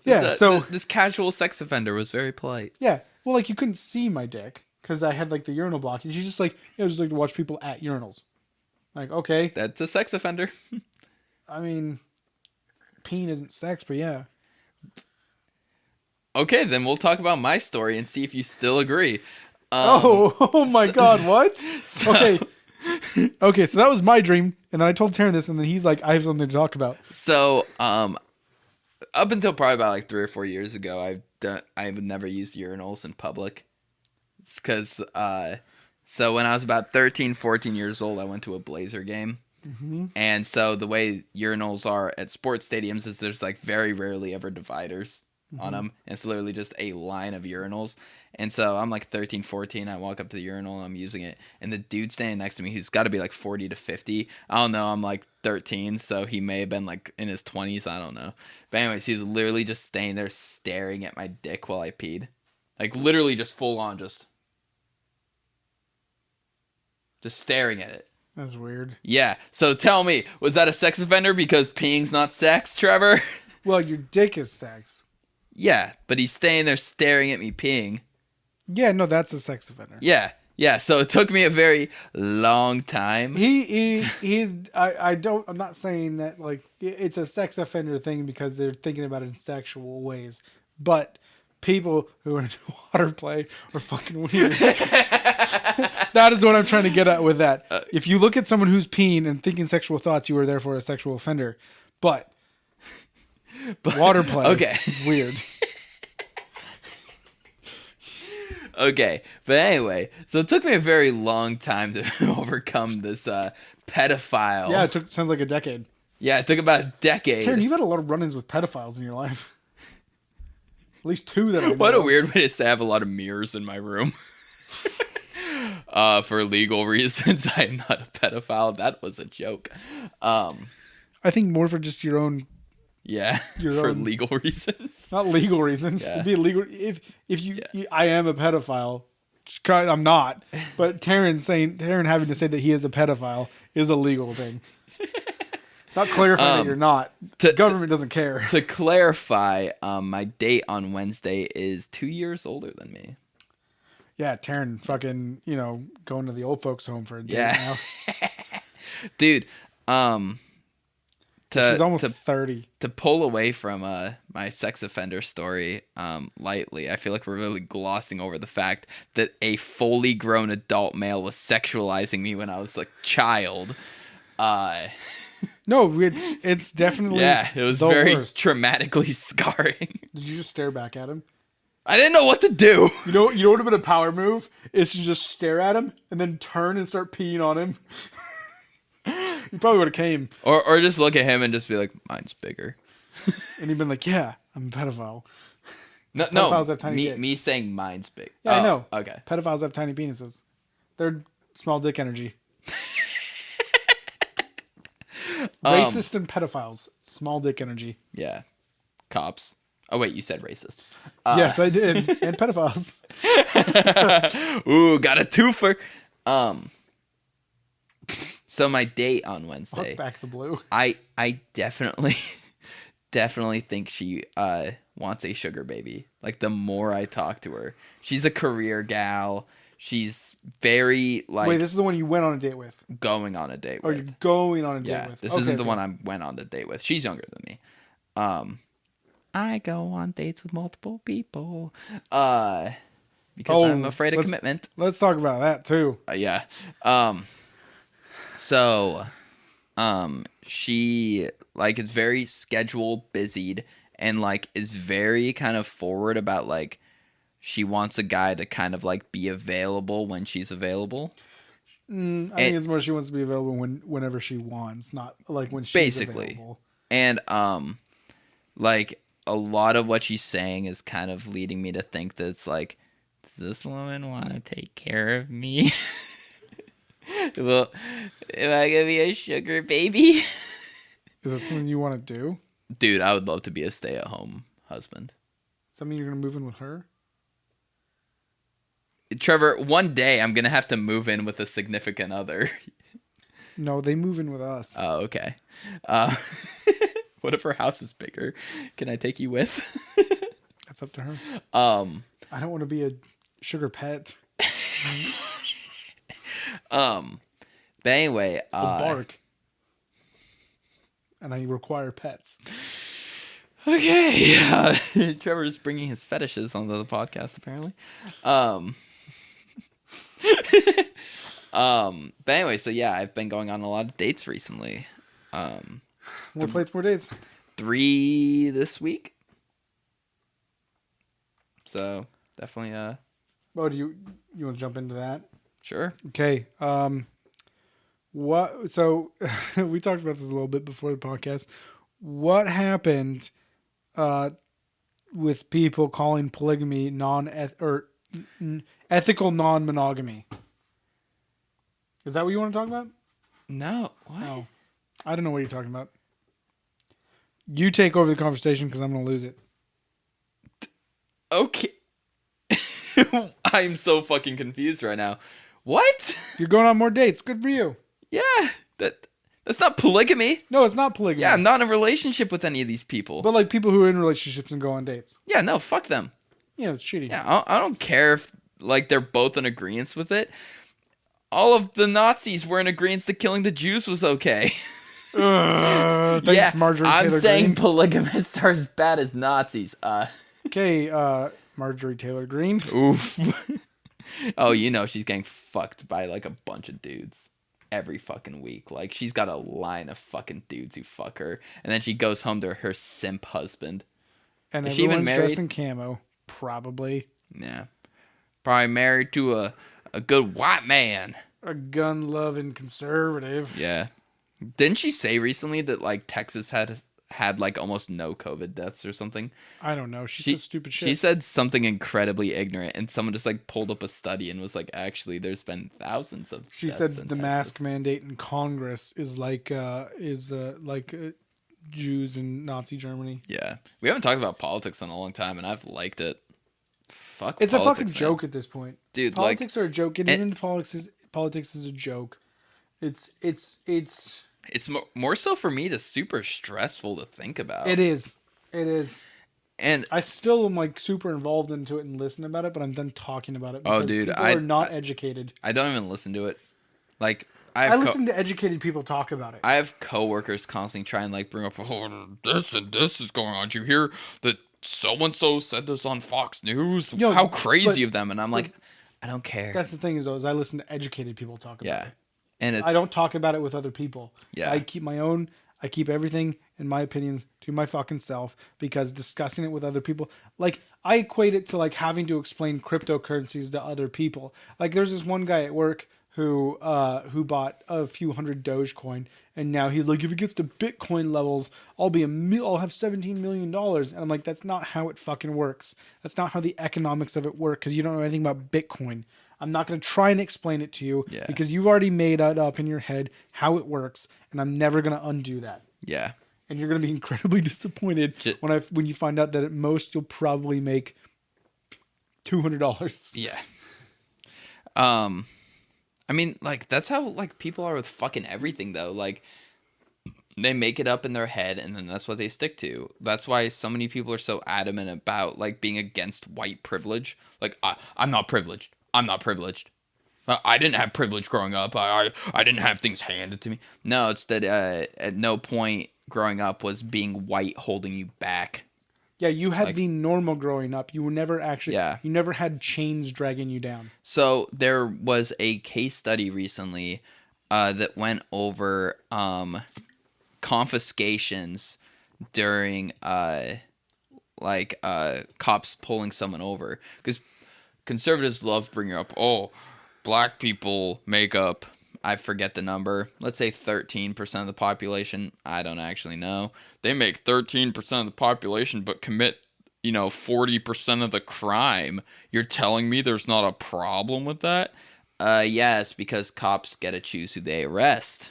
Yeah, so this casual sex offender was very polite. yeah, well, like you couldn't see my dick because I had like the urinal block, and she's just like, just like to watch people at urinals. Like, okay, That's a sex offender. I mean, peen isn't sex, but yeah. Okay, then we'll talk about my story and see if you still agree. Oh, oh my So, God, what? so, Okay, okay, so that was my dream, and then I told Taryn this, and then he's like, I have something to talk about. so, up until probably about like 3 or 4 years ago, I've never used urinals in public. It's because, so when I was about 13, 14 years old, I went to a Blazer game. Hmm. And so the way urinals are at sports stadiums is there's like very rarely ever dividers on Hmm. them. It's literally just a line of urinals. And so I'm like 13, 14. I walk up to the urinal and I'm using it. And the dude standing next to me, who's got to be like 40 to 50. I don't know. I'm like 13. So he may have been like in his 20s. I don't know. But anyways, he was literally just staying there staring at my dick while I peed. Like literally just full on just staring at it. That's weird. Yeah. So tell me, was that a sex offender because peeing's not sex, Trevor? Well, your dick is sex. Yeah, but he's staying there staring at me peeing. Yeah, no, that's a sex offender. Yeah. Yeah, so it took me a very long time. He's I'm not saying that like it's a sex offender thing because they're thinking about it in sexual ways, but people who are into water play are fucking weird. That is what I'm trying to get at with that. If you look at someone who's peeing and thinking sexual thoughts, you are therefore a sexual offender. But water play Okay. is weird. Okay, but anyway, so it took me a very long time to overcome this pedophile. Yeah, sounds like a decade. Yeah, it took about a decade. Karen, you've had a lot of run-ins with pedophiles in your life. At least two that I know What a of. weird way to say I have a lot of mirrors in my room. For legal reasons, I'm not a pedophile. That was a joke. I think more for just your own, Yeah, Your for own- legal reasons. not legal reasons. Yeah. It'd be illegal if I am a pedophile. I'm not, but Taryn having to say that he is a pedophile is a legal thing. Not clarifying that you're not. The government doesn't care. To clarify, my date on Wednesday is 2 years older than me. Yeah, Taryn fucking, going to the old folks home for a date Yeah. now. Dude, She's almost to 30. to pull away from my sex offender story lightly, I feel like we're really glossing over the fact that a fully grown adult male was sexualizing me when I was a child. No, it's definitely Yeah, it was the very worst. traumatically scarring. Did you just stare back at him? I didn't know what to do. You know what would have been a power move is to just stare at him and then turn and start peeing on him. He probably would have came Or just look at him and just be like, mine's bigger. and he'd been like, "Yeah, I'm a pedophile." No, Pedophiles have tiny dicks. me saying mine's big. Yeah, I Oh, know. Okay. Pedophiles have tiny penises. They're small dick energy. Racist and pedophiles, small dick energy. Yeah. Cops. Oh wait, you said racist. Yes, I did. And pedophiles. Ooh, got a twofer. So my date on Wednesday, Fuck back the blue. I definitely think she wants a sugar baby. Like the more I talk to her, she's a career gal. She's very like Wait, this is the one you went on a date with. going on a date Or with. you're going on a date Yeah, with. this Okay, isn't the okay. one I went on the date with. She's younger than me. I go on dates with multiple people. Because I'm afraid of commitment. Let's talk about that too. Yeah. So, she like is very schedule busied and like is very kind of forward about like she wants a guy to kind of like be available when she's available. I think it's more she wants to be available whenever she wants, not like when she's Basically. available. And like a lot of what she's saying is kind of leading me to think that it's like, does this woman want to take care of me? Well, am I gonna be a sugar baby? Is that something you want to do? Dude, I would love to be a stay-at-home husband. Does that mean you're gonna move in with her? Trevor, one day I'm gonna have to move in with a significant other. No, they move in with us. Oh, okay. What if her house is bigger? Can I take you with? That's up to her. Um, I don't want to be a sugar pet. But anyway, He'll bark. And I require pets. okay. Trevor's bringing his fetishes onto the podcast, apparently. But anyway, so yeah, I've been going on a lot of dates recently. More plates, more dates. 3 this week. So definitely, Oh, do you want to jump into that? sure. Okay. What? So we talked about this a little bit before the podcast. What happened with people calling polygamy ethical non-monogamy? Is that what you want to talk about? No, what? No, I don't know what you're talking about. You take over the conversation because I'm going to lose it. Okay. I'm so fucking confused right now. What? You're going on more dates. Good for you. Yeah, that's not polygamy. No, it's not polygamy. Yeah, I'm not in a relationship with any of these people. But like people who are in relationships and go on dates. Yeah, no, fuck them. Yeah, it's shitty. Yeah, I don't care if like they're both in agreement with it. All of the Nazis were in agreement that killing the Jews was okay. Thanks, Yeah, Marjorie I'm Taylor saying Greene. polygamists are as bad as Nazis. Okay, Marjorie Taylor Greene. Oof. Oh, you know she's getting fucked by like a bunch of dudes every fucking week. Like she's got a line of fucking dudes who fuck her, and then she goes home to her simp husband. And Is she even everyone's dressed married? in camo. Probably. Yeah, probably married to a good white man. A gun-loving conservative. Yeah. Didn't she say recently that like Texas had like almost no COVID deaths or something? I don't know. She said stupid shit. She said something incredibly ignorant, and someone just like pulled up a study and was like, actually, there's been thousands of. She deaths said in the Texas. mask mandate in Congress is like Jews in Nazi Germany. Yeah, we haven't talked about politics in a long time, and I've liked it. Fuck. It's a politics, fucking man. joke at this point. Dude. Politics are a joke. Getting and- into politics is a joke. It's It's more so for me. It's super stressful to think about. It is. And I still am like super involved into it and listen about it, but I'm done talking about it because Oh, dude, people are not educated. I don't even listen to it. Like I listen to educated people talk about it. I have coworkers constantly trying like bring up, oh, this and this is going on. Did you hear that so and so said this on Fox News? Yo, How crazy but- of them! And I'm like, I don't care. That's the thing is though, is I listen to educated people talk about Yeah, it. and it's I don't talk about it with other people. Yeah. I keep my own. I keep everything in my opinions to my fucking self because discussing it with other people, like I equate it to like having to explain cryptocurrencies to other people. Like there's this one guy at work who bought a few hundred Dogecoin, and now he's like, if it gets to Bitcoin levels, I'll have $17 million. And I'm like, that's not how it fucking works. That's not how the economics of it work because you don't know anything about Bitcoin. I'm not going to try and explain it to you Yeah. because you've already made it up in your head how it works, and I'm never going to undo that. yeah, And you're going to be incredibly disappointed when you find out that at most you'll probably make $200. yeah. I mean, like that's how like people are with fucking everything though. Like they make it up in their head and then that's what they stick to. That's why so many people are so adamant about like being against white privilege. Like I'm not privileged. I'm not privileged. I didn't have privilege growing up. I didn't have things handed to me. No, it's that at no point growing up was being white holding you back. Yeah, you had the normal growing up. You were never actually. Yeah. You never had chains dragging you down. So there was a case study recently that went over confiscations during cops pulling someone over, because conservatives love bringing up, oh, black people make up, I forget the number, let's say 13% of the population. I don't actually know. They make 13% of the population but commit 40% of the crime. You're telling me there's not a problem with that? Yes, because cops get to choose who they arrest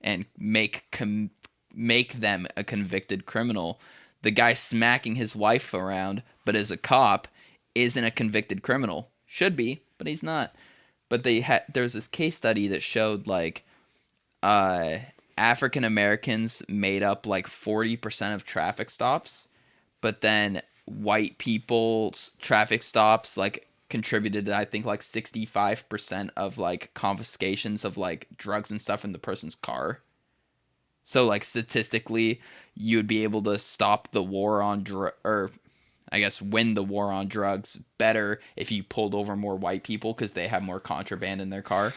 and make them a convicted criminal. The guy smacking his wife around, but as a cop, isn't a convicted criminal. Should be, but he's not. But there's this case study that showed like African Americans made up like 40% of traffic stops, but then white people's traffic stops like contributed to, I think, like 65% of like confiscations of like drugs and stuff in the person's car. So like statistically, you'd be able to stop the war on or I guess win the war on drugs better if you pulled over more white people because they have more contraband in their car.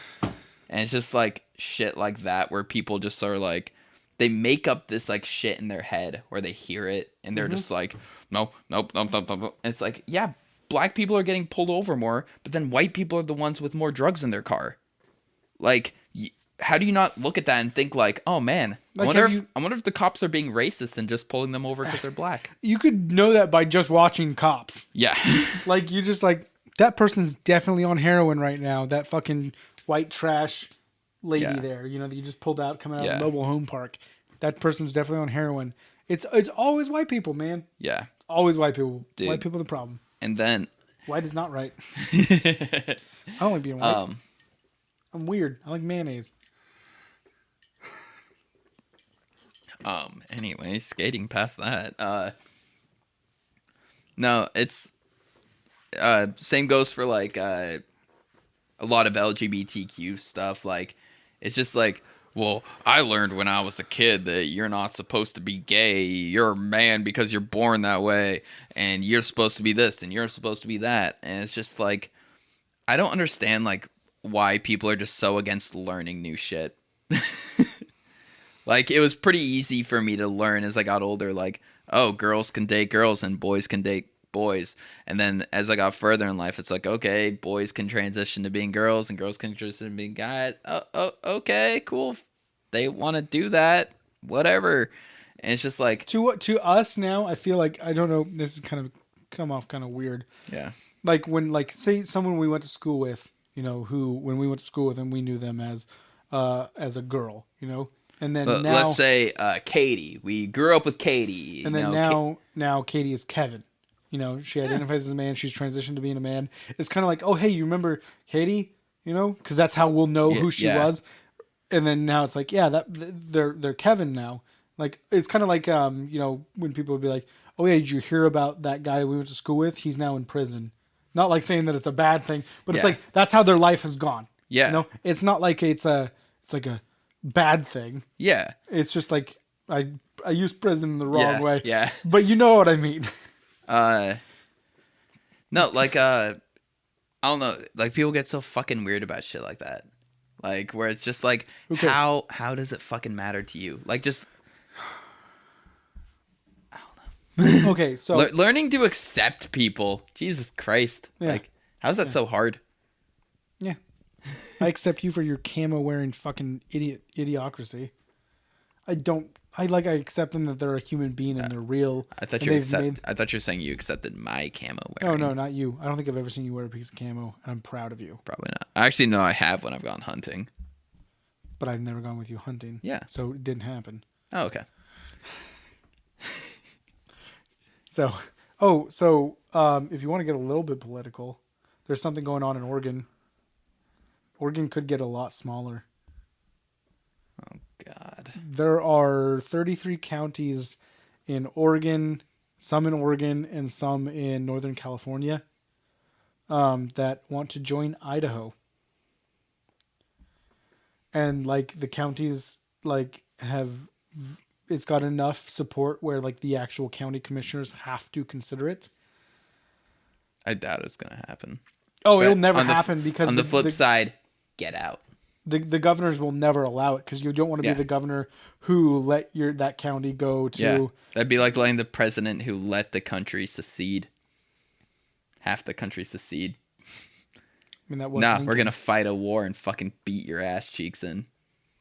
And it's just like shit like that where people just sort of like they make up this like shit in their head or they hear it and they're just like, no, nope, nope, nope, nope, nope. And it's like, yeah, black people are getting pulled over more, but then white people are the ones with more drugs in their car. Like, how do you not look at that and think like, oh man, Like, I wonder if the cops are being racist and just pulling them over because they're black. You could know that by just watching Cops. Yeah. Like, you just like, that person's definitely on heroin right now. That fucking white trash lady there, you know, that you just pulled out coming out of the mobile home park. That person's definitely on heroin. It's always white people, man. Yeah. Always white people. Dude. White people are the problem. And then White is not right. I don't like being white. I'm weird. I like mayonnaise. Anyway, skating past that. No, it's same goes for like a lot of LGBTQ stuff. Like, it's just like, well, I learned when I was a kid that you're not supposed to be gay. You're a man because you're born that way, and you're supposed to be this, and you're supposed to be that. And it's just like, I don't understand like why people are just so against learning new shit. Like, it was pretty easy for me to learn as I got older, like, oh, girls can date girls and boys can date boys. And then as I got further in life, it's like, okay, boys can transition to being girls and girls can transition to being guys. Oh, okay, cool. If they want to do that, whatever. And it's just like, To us now, I feel like, I don't know, this is kind of come off kind of weird. yeah. Like, when, like, say someone we went to school with, you know, who, when we went to school with them, we knew them as a girl, you know? And then now, let's say Katie. We grew up with Katie. and then now Katie is Kevin. You know, she identifies as a man. She's transitioned to being a man. It's kind of like, oh, hey, you remember Katie? You know, because that's how we'll know who she was. And then now it's like, yeah, that they're Kevin now. Like, it's kind of like, you know, when people would be like, oh yeah, did you hear about that guy we went to school with? He's now in prison. Not like saying that it's a bad thing, but it's like that's how their life has gone. Yeah. You know, it's not like it's like a bad thing. Yeah. It's just like I use prison the wrong way. Yeah. But you know what I mean. No, like I don't know, like people get so fucking weird about shit like that. Like, where it's just like, how does it fucking matter to you? Like, just I don't know. Okay, so learning to accept people. Jesus Christ. Yeah. Like, how's that so hard? Yeah. I accept you for your camo wearing fucking idiocracy. I accept them that they're a human being and they're real. I thought you were saying you accepted my camo wearing. No, not you. I don't think I've ever seen you wear a piece of camo, and I'm proud of you. Probably not. Actually, no, I have when I've gone hunting. But I've never gone with you hunting. Yeah. So it didn't happen. Oh, okay. So, if you want to get a little bit political, there's something going on in Oregon. Oregon could get a lot smaller. Oh, God. There are 33 counties in Oregon, some in Oregon and some in Northern California, that want to join Idaho. And like the counties like it's got enough support where like the actual county commissioners have to consider it. I doubt it's going to happen. Oh, But it'll never happen because on the flip side, get out. The governors will never allow it because you don't want to be the governor who let that county go to. Yeah, that'd be like letting the president who let the country secede. Half the country secede. I mean, that was Lincoln. We're gonna fight a war and fucking beat your ass cheeks in.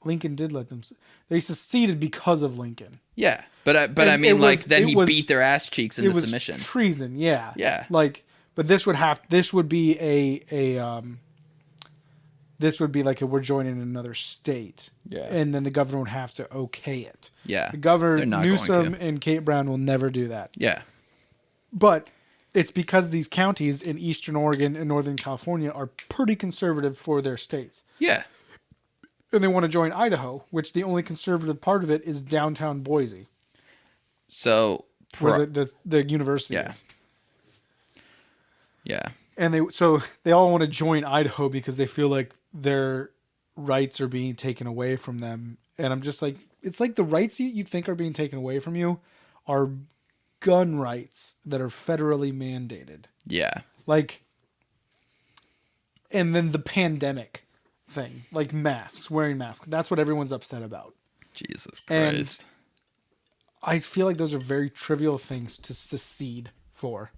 Lincoln did let them. They seceded because of Lincoln. Yeah, but I mean, like then he beat their ass cheeks into submission. It was treason. Yeah. Yeah. Like, but this would be this would be like we're joining another state. Yeah. And then the governor would have to okay it. Yeah. The governor, Newsom and Kate Brown will never do that. Yeah. But it's because these counties in Eastern Oregon and Northern California are pretty conservative for their states. Yeah. And they want to join Idaho, which the only conservative part of it is downtown Boise. So where the university yeah. is. Yeah. and they all want to join Idaho because they feel like their rights are being taken away from them. And I'm just like, it's like the rights you think are being taken away from you are gun rights that are federally mandated. Yeah. Like, and then the pandemic thing, like masks, wearing masks. That's what everyone's upset about. Jesus And Christ. I feel like those are very trivial things to secede for.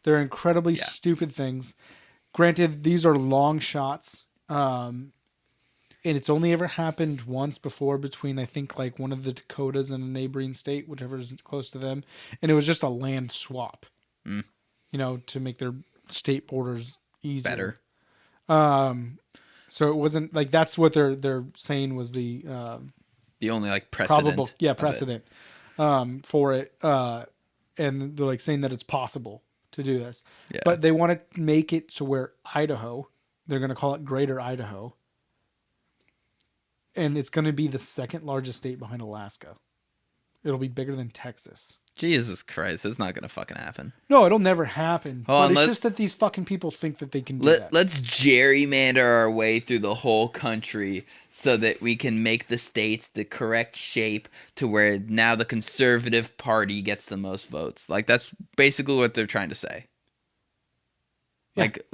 They're incredibly Yeah. stupid things. Granted, these are long shots. And it's only ever happened once before between, I think, like one of the Dakotas and a neighboring state, whichever is close to them. And it was just a land swap, to make their state borders easier. Better. So it wasn't like that's what they're saying was the The only like probable precedent. Of it. precedent for it. And they're like saying that it's possible to do this. Yeah. But they want to make it so where Idaho, they're going to call it Greater Idaho. And it's going to be the second largest state behind Alaska. It'll be bigger than Texas. Jesus Christ, that's not gonna fucking happen. No, it'll never happen. Hold on, but it's just that these fucking people think that they can do that. Let's gerrymander our way through the whole country so that we can make the states the correct shape to where now the conservative party gets the most votes. Like, that's basically what they're trying to say. Yeah. Like,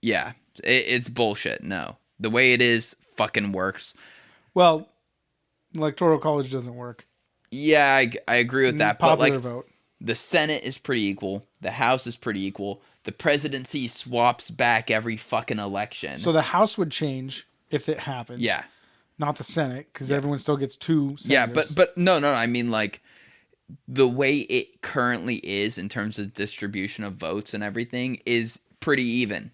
yeah, it's bullshit. No. The way it is fucking works. Well, electoral college doesn't work. Yeah, I agree with that. But, Popular like, vote. the Senate is pretty equal. The House is pretty equal. The presidency swaps back every fucking election. So the House would change if it happened. Yeah. Not the Senate, because everyone still gets two senators. Yeah, but no, I mean, like, the way it currently is in terms of distribution of votes and everything is pretty even.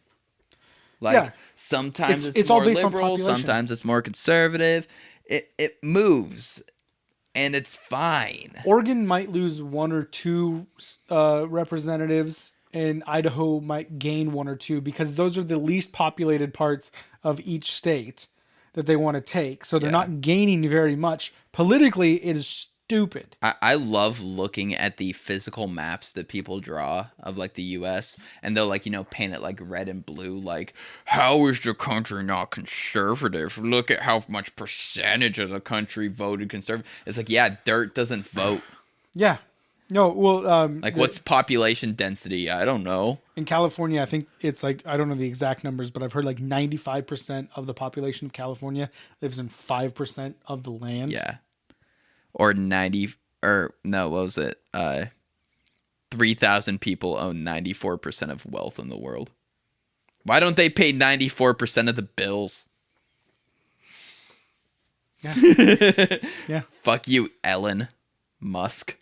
Like, sometimes it's all more based on liberal, population. sometimes it's more conservative. It moves, and it's fine. Oregon might lose one or two representatives, and Idaho might gain one or two because those are the least populated parts of each state that they want to take. So they're not gaining very much. Politically, it is stupid. I love looking at the physical maps that people draw of, like, the U.S. and they'll, like, paint it, like, red and blue. Like, how is the country not conservative? Look at how much percentage of the country voted conservative. It's like, yeah, dirt doesn't vote. Yeah. No, well... like, what's population density? I don't know. In California, I think it's like, I don't know the exact numbers, but I've heard like 95% of the population of California lives in 5% of the land. Yeah. Or 90, or no, what was it? 3,000 people own 94% of wealth in the world. Why don't they pay 94% of the bills? Yeah. Yeah. Fuck you, Elon Musk.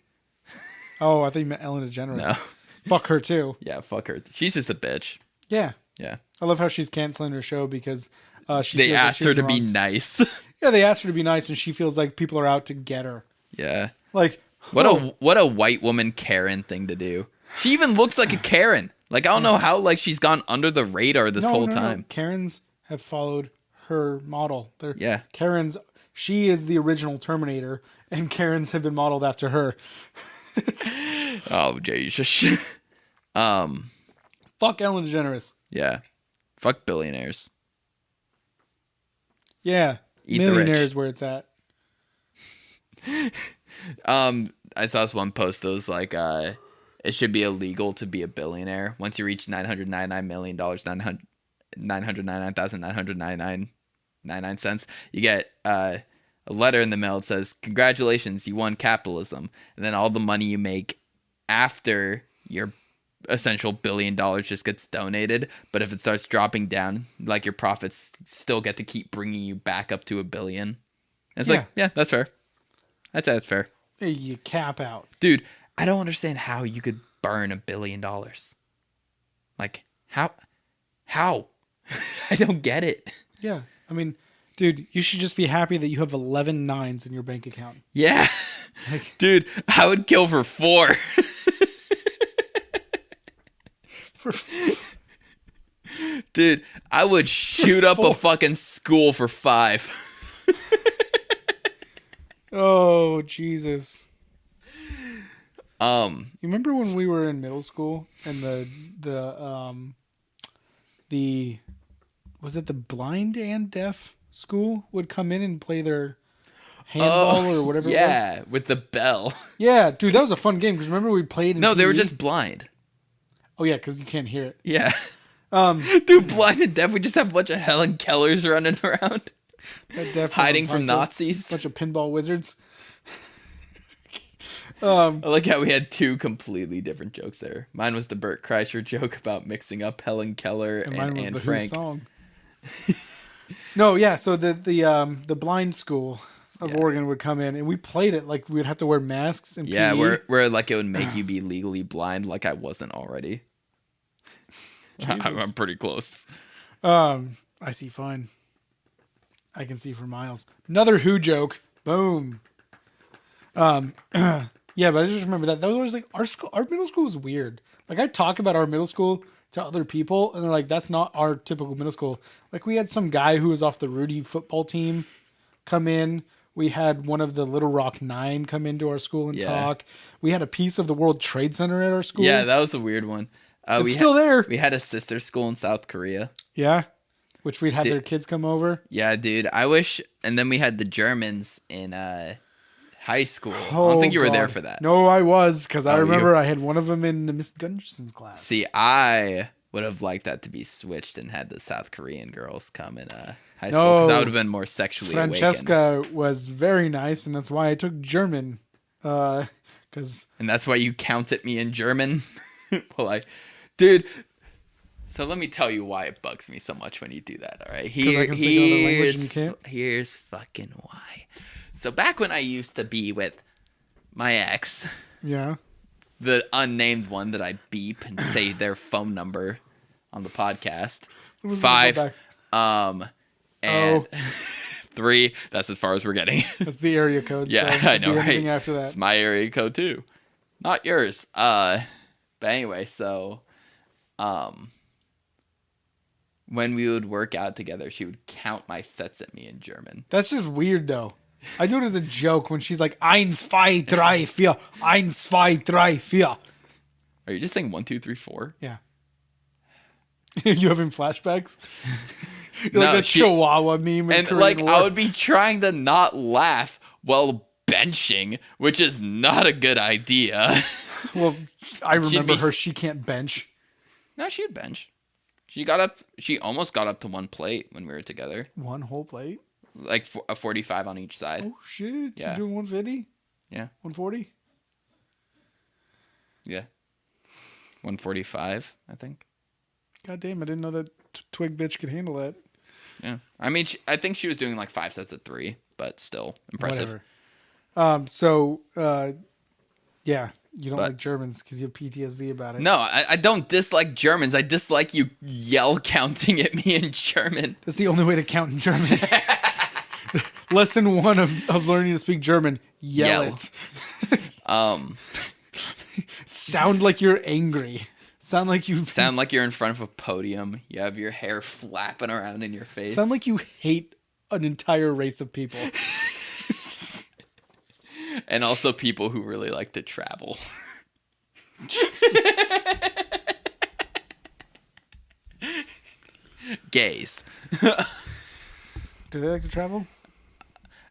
Oh, I think you meant Ellen DeGeneres. No. Fuck her too. Yeah, fuck her. She's just a bitch. Yeah. Yeah. I love how she's canceling her show because she They feels like asked she her was to be wronged. nice. Yeah, they asked her to be nice, and she feels like people are out to get her. Yeah. Like, What a white woman Karen thing to do. She even looks like a Karen. Like, I don't know how, like, she's gone under the radar this whole time. No. Karens have followed her model. Yeah. Karens. She is the original Terminator, and Karens have been modeled after her. Oh, Jesus. Fuck Ellen DeGeneres. Yeah. Fuck billionaires. Yeah. Eat the rich. Millionaires where it's at. I saw this one post that was like, it should be illegal to be a billionaire. Once you reach $999 million, $999,999.99, you get a letter in the mail that says, congratulations, you won capitalism. And then all the money you make after your essential $1 billion just gets donated. But if it starts dropping down, like, your profits still get to keep bringing you back up to $1 billion. And it's like, yeah, that's fair. I'd say that's fair. Hey, you cap out. Dude, I don't understand how you could burn $1 billion. Like, how? I don't get it. Yeah. I mean, dude, you should just be happy that you have 11 nines in your bank account. Yeah. Like, dude, I would kill for 4. Dude, I would shoot up a fucking school for 5. Oh, Jesus. You remember when we were in middle school and the was it the blind and deaf school would come in and play their handball or whatever it was? Yeah, with the bell. Yeah, dude, that was a fun game because remember we played in No, they were PE? just blind. Oh yeah, because you can't hear it. Yeah. Um, Dude, blind and deaf, we just have a bunch of Helen Kellers running around. that deaf Hiding was a from bunch Nazis. bunch of pinball wizards. I like how we had two completely different jokes there. Mine was the Burt Kreischer joke about mixing up Helen Keller And and mine was Anne the Frank. Who song. No, yeah. So the blind school of Oregon would come in, and we played it like we'd have to wear masks and Yeah, PE. where like it would make you be legally blind, like I wasn't already. I'm pretty close. I see fine. I can see for miles. Another Who joke. Boom. Yeah, but I just remember that was always like our middle school was weird. Like I talk about our middle school to other people, and they're like, "That's not our typical middle school." Like we had some guy who was off the Rudy football team come in. We had one of the Little Rock Nine come into our school and talk. We had a piece of the World Trade Center at our school. Yeah, that was a weird one. It's still there. We had a sister school in South Korea. Yeah, which we'd have their kids come over. Yeah, dude. I wish. And then we had the Germans in high school. I don't think you were there for that. No, I was, because I remember you- I had one of them in Miss Gunderson's class. See, I would have liked that to be switched and had the South Korean girls come in high school because that would have been more sexually awakened. Francesca was very nice, and that's why I took German. And that's why you counted me in German. Dude. So let me tell you why it bugs me so much when you do that. All right, I can speak another language and you can't. Here's fucking why. So back when I used to be with my ex, yeah, the unnamed one that I beep and say their phone number on the podcast, 5, and 3. That's as far as we're getting. That's the area code. Yeah, so I know, do right? anything after that. It's my area code too, not yours. But anyway, so, when we would work out together, she would count my sets at me in German. That's just weird, though. I do it as a joke when she's like, 1, 2, 3, 4. 1, 2, 3, 4. Are you just saying 1, 2, 3, 4? Yeah. You having flashbacks? You're No, like a Chihuahua meme. In And Korean like, War. I would be trying to not laugh while benching, which is not a good idea. Well, I remember be- her. She can't bench. No, she'd bench. She almost got up to 1 plate when we were together. One whole plate? Like a 45 on each side. Oh, shit. Yeah. You doing 150? Yeah. 140? Yeah. 145, I think. God damn, I didn't know that twig bitch could handle that. Yeah. I mean, I think she was doing like 5 sets at 3, but still impressive. Whatever. Yeah, you don't But- like Germans because you have PTSD about it. No, I don't dislike Germans. I dislike you yell counting at me in German. That's the only way to count in German. Lesson 1 of learning to speak German. Yell it. Sound like you're angry. Sound like you Sound like you're in front of a podium. You have your hair flapping around in your face. sound like you hate an entire race of people. And also people who really like to travel. Gays. Do they like to travel?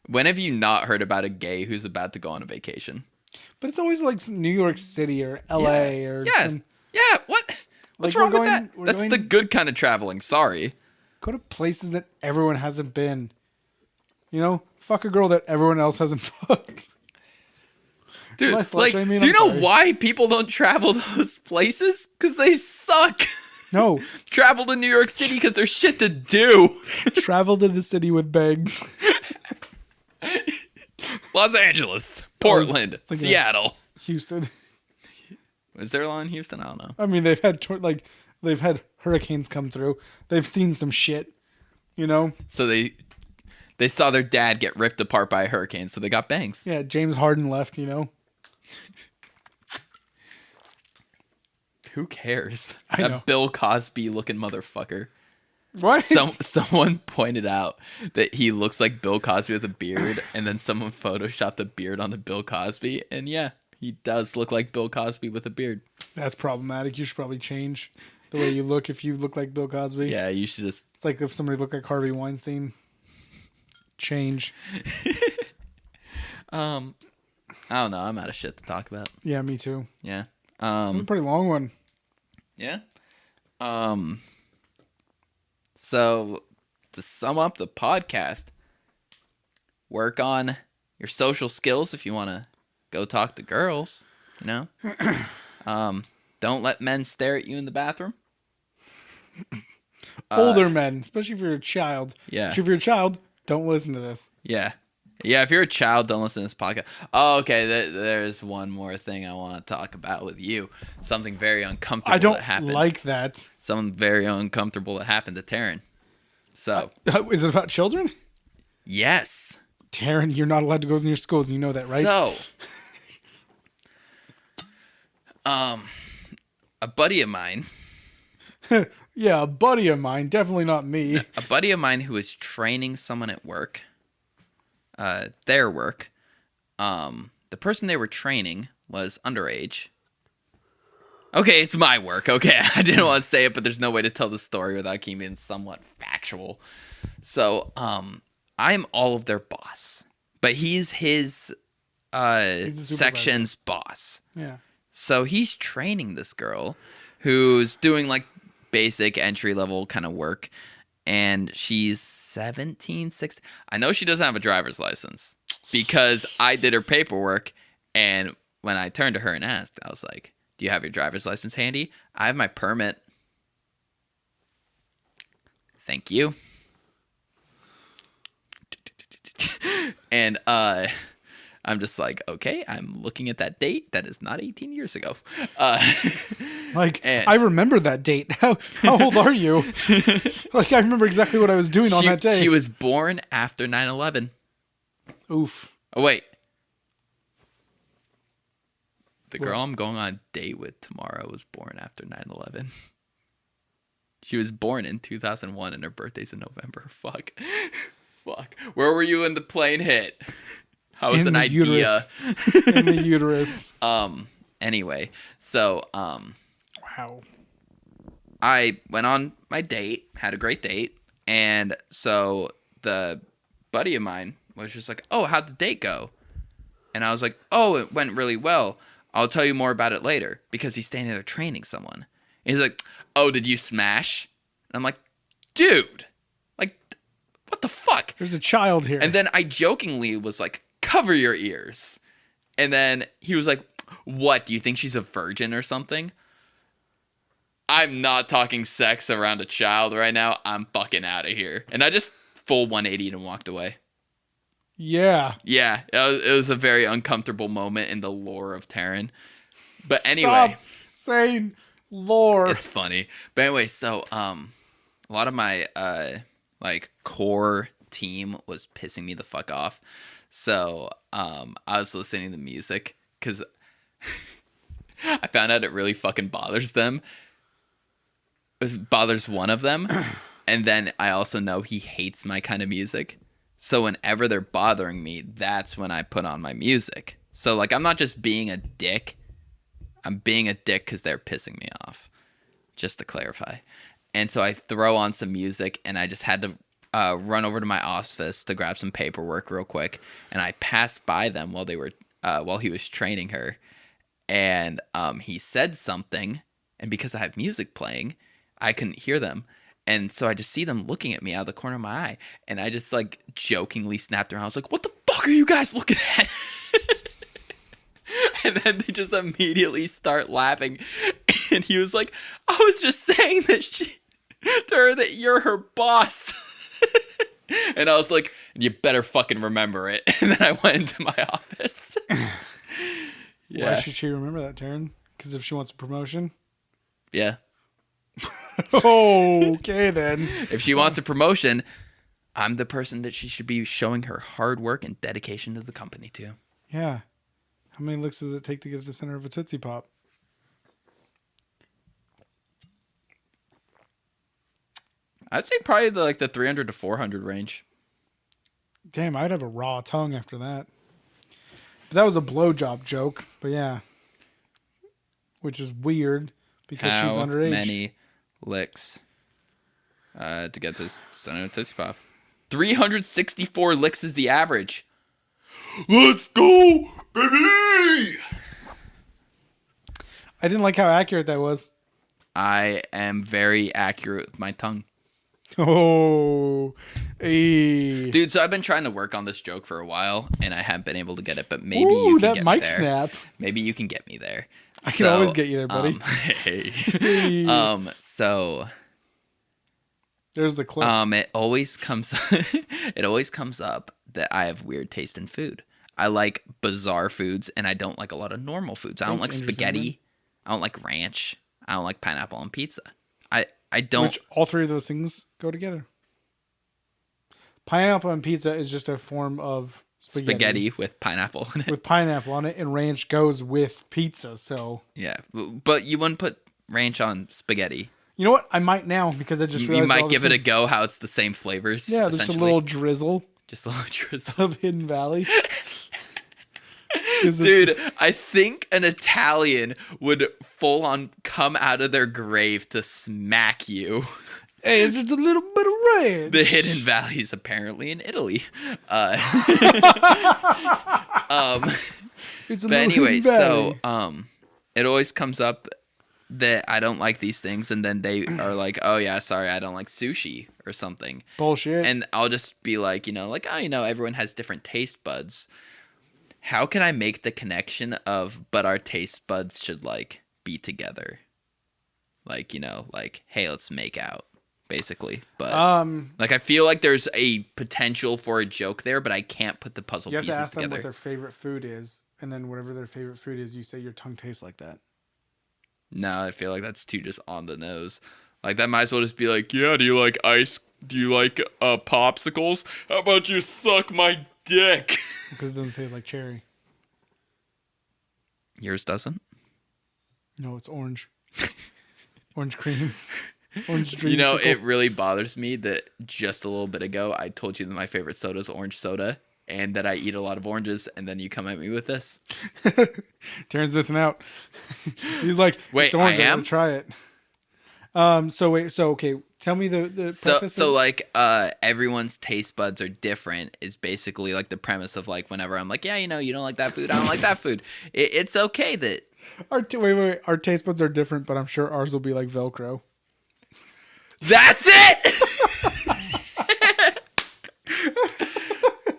When have you not heard about a gay who's about to go on a vacation? But it's always like New York City or LA or Yes. some- Yeah, what? What's Like, wrong we're with going- that? we're That's going- the good kind of traveling. Sorry. go to places that everyone hasn't been. You know, fuck a girl that everyone else hasn't fucked. Dude, Am I slut like, shaming? do you I'm know sorry. why people don't travel those places? Because they suck. No, Travel to New York City because there's shit to do. travel to the city with bags. Los Angeles, Portland, thinking of- Seattle. Houston. Is there a law in Houston? I don't know. I mean, they've had hurricanes come through. They've seen some shit. You know? So they saw their dad get ripped apart by a hurricane, so they got bangs. Yeah, James Harden left, you know? Who cares? I That know. Bill Cosby looking motherfucker. What? Someone pointed out that he looks like Bill Cosby with a beard, and then someone photoshopped a beard onto Bill Cosby, and yeah, He does look like Bill Cosby with a beard. That's problematic. You should probably change the way you look if you look like Bill Cosby. Yeah, you should just. It's like if somebody looked like Harvey Weinstein. Change. I don't know. I'm out of shit to talk about. Yeah, me too. Yeah. It's a pretty long one. Yeah. So to sum up the podcast, work on your social skills if you want to go talk to girls, you know? Don't let men stare at you in the bathroom. Older men, especially if you're a child. Yeah. If you're a child, don't listen to this. Yeah. Yeah, if you're a child, don't listen to this podcast. Oh, okay. There's one more thing I want to talk about with you. Something very uncomfortable I don't that happened. like that. Something very uncomfortable that happened to Taran. So. Is it about children? Yes. Taran, you're not allowed to go in your schools. You know that, right? So. A buddy of mine. Yeah, a buddy of mine. Definitely not me. A buddy of mine who was training someone at work. Their work. The person they were training was underage. Okay, it's my work. Okay, I didn't want to say it, but there's no way to tell the story without keeping it somewhat factual. So, I'm all of their boss, but he's his section's boss. Yeah. So he's training this girl who's doing like basic entry level kind of work, and she's 17, 16. I know she doesn't have a driver's license because I did her paperwork, and when I turned to her and asked, I was like, do you have your driver's license handy? I have my permit. Thank you. And I'm just like, okay, I'm looking at that date. That is not 18 years ago. I remember that date. How old are you? Like, I remember exactly what I was doing on that day. She was born after 9/11. Oof. Oh, wait. The girl I'm going on a date with tomorrow was born after 9/11. She was born in 2001 and her birthday's in November. Fuck. Fuck. Where were you when the plane hit? How was an idea? In the uterus. Anyway, so Wow. I went on my date, had a great date, and so the buddy of mine was just like, "Oh, how'd the date go?" And I was like, "Oh, it went really well. I'll tell you more about it later," because he's standing there training someone. And he's like, "Oh, did you smash?" And I'm like, "Dude, like, what the fuck?" There's a child here. And then I jokingly was like, "Cover your ears." And then he was like, "What, do you think she's a virgin or something?" I'm not talking sex around a child right now. I'm fucking out of here. And I just full 180 and walked away. Yeah. Yeah, it was a very uncomfortable moment in the lore of Taran. But anyway. Stop saying lore. It's funny. But anyway, so a lot of my like core team was pissing me the fuck off. So I was listening to music because I found out it really fucking bothers them. It bothers one of them. And then I also know he hates my kind of music. So whenever they're bothering me, that's when I put on my music. So like I'm not just being a dick. I'm being a dick because they're pissing me off. Just to clarify. And so I throw on some music and I just had to run over to my office to grab some paperwork real quick. And I passed by them while he was training her. And he said something. And because I have music playing, I couldn't hear them. And so I just see them looking at me out of the corner of my eye. And I just like jokingly snapped around. I was like, "What the fuck are you guys looking at?" And then they just immediately start laughing. And he was like, "I was just saying that to her that you're her boss." And I was like, "You better fucking remember it." And then I went into my office. Yeah. Why should she remember that, Taran? Because if she wants a promotion? Yeah. Okay, then. If she wants a promotion, I'm the person that she should be showing her hard work and dedication to the company to. Yeah. How many licks does it take to get to the center of a Tootsie Pop? I'd say probably the 300 to 400 range. Damn, I'd have a raw tongue after that. But that was a blowjob joke. But yeah. Which is weird because she's How underage. many licks to get this Stunner Tootsie Pop? 364 licks is the average. Let's go, baby! I didn't like how accurate that was. I am very accurate with my tongue. Oh, hey. Dude, so I've been trying to work on this joke for a while, and I haven't been able to get it, but maybe Ooh, you can that get me mic there. snap. Maybe you can get me there. I can always get you there, buddy. Hey. Hey. So There's the clip. it always comes up that I have weird taste in food. I like bizarre foods, and I don't like a lot of normal foods. I don't like spaghetti. I don't like ranch. I don't like pineapple on pizza. I don't. Which all three of those things go together. Pineapple on pizza is just a form of spaghetti with pineapple in it. With pineapple on it, and ranch goes with pizza. So yeah, but you wouldn't put ranch on spaghetti. You know what? I might now because I just realized you might give it a go. How it's the same flavors. Yeah, just a little drizzle. Just a little drizzle of Hidden Valley. Dude, I think an Italian would full on come out of their grave to smack you. Hey, it's just a little bit of ranch. The Hidden Valley is apparently in Italy. It's a but anyway, so it always comes up that I don't like these things, and then they are like, "Oh yeah, sorry, I don't like sushi or something." Bullshit. And I'll just be like, everyone has different taste buds. How can I make the connection of, but our taste buds should like be together? Like, hey, let's make out, basically. But I feel like there's a potential for a joke there, but I can't put the puzzle pieces together. You have to ask them what their favorite food is, and then whatever their favorite food is, you say your tongue tastes like that. No, I feel like that's too just on the nose. Like, that might as well just be like, yeah, do you like ice? Do you like popsicles? How about you suck my dick? Because it doesn't taste like cherry. Yours doesn't? No, it's orange. Orange cream. Orange dream. It really bothers me that just a little bit ago I told you that my favorite soda is orange soda and that I eat a lot of oranges, and then you come at me with this. Taran's missing out. He's like, wait, it's orange, I am? I'm gonna try it. Okay, tell me the preface. So everyone's taste buds are different is basically like the premise of like whenever I'm like, yeah, you don't like that food, I don't like that food. It's okay that our taste buds are different, but I'm sure ours will be like Velcro. That's it.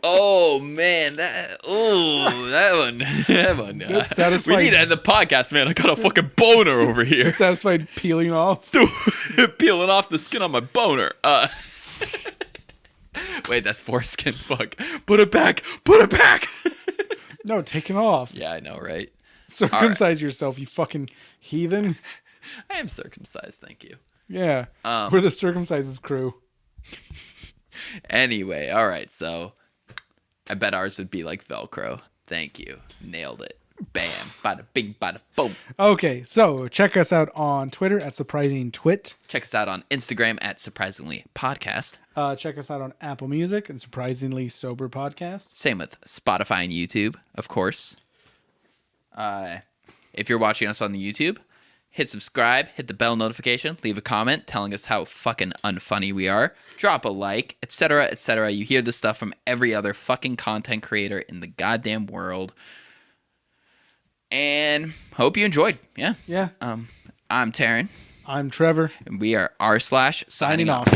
Oh man, that one. That's satisfying. We need to end the podcast, man. I got a fucking boner over here. Satisfied peeling off. Peeling off the skin on my boner. Wait, that's foreskin. Fuck. Put it back. No, taking off. Yeah, I know, right? Circumcise yourself, you fucking heathen. I am circumcised, thank you. Yeah. We're the circumcises crew. Anyway, all right, so I bet ours would be like Velcro. Thank you. Nailed it. Bam. Bada bing, bada boom. Okay, so check us out on Twitter at SurprisingTwit. Check us out on Instagram at Surprisingly Podcast. Check us out on Apple Music and Surprisingly Sober Podcast. Same with Spotify and YouTube, of course. If you're watching us on the YouTube, hit subscribe, hit the bell notification, leave a comment telling us how fucking unfunny we are, drop a like, etc., etc. You hear this stuff from every other fucking content creator in the goddamn world. And hope you enjoyed. Yeah. Yeah. I'm Taran. I'm Trevor. And we are r// signing off.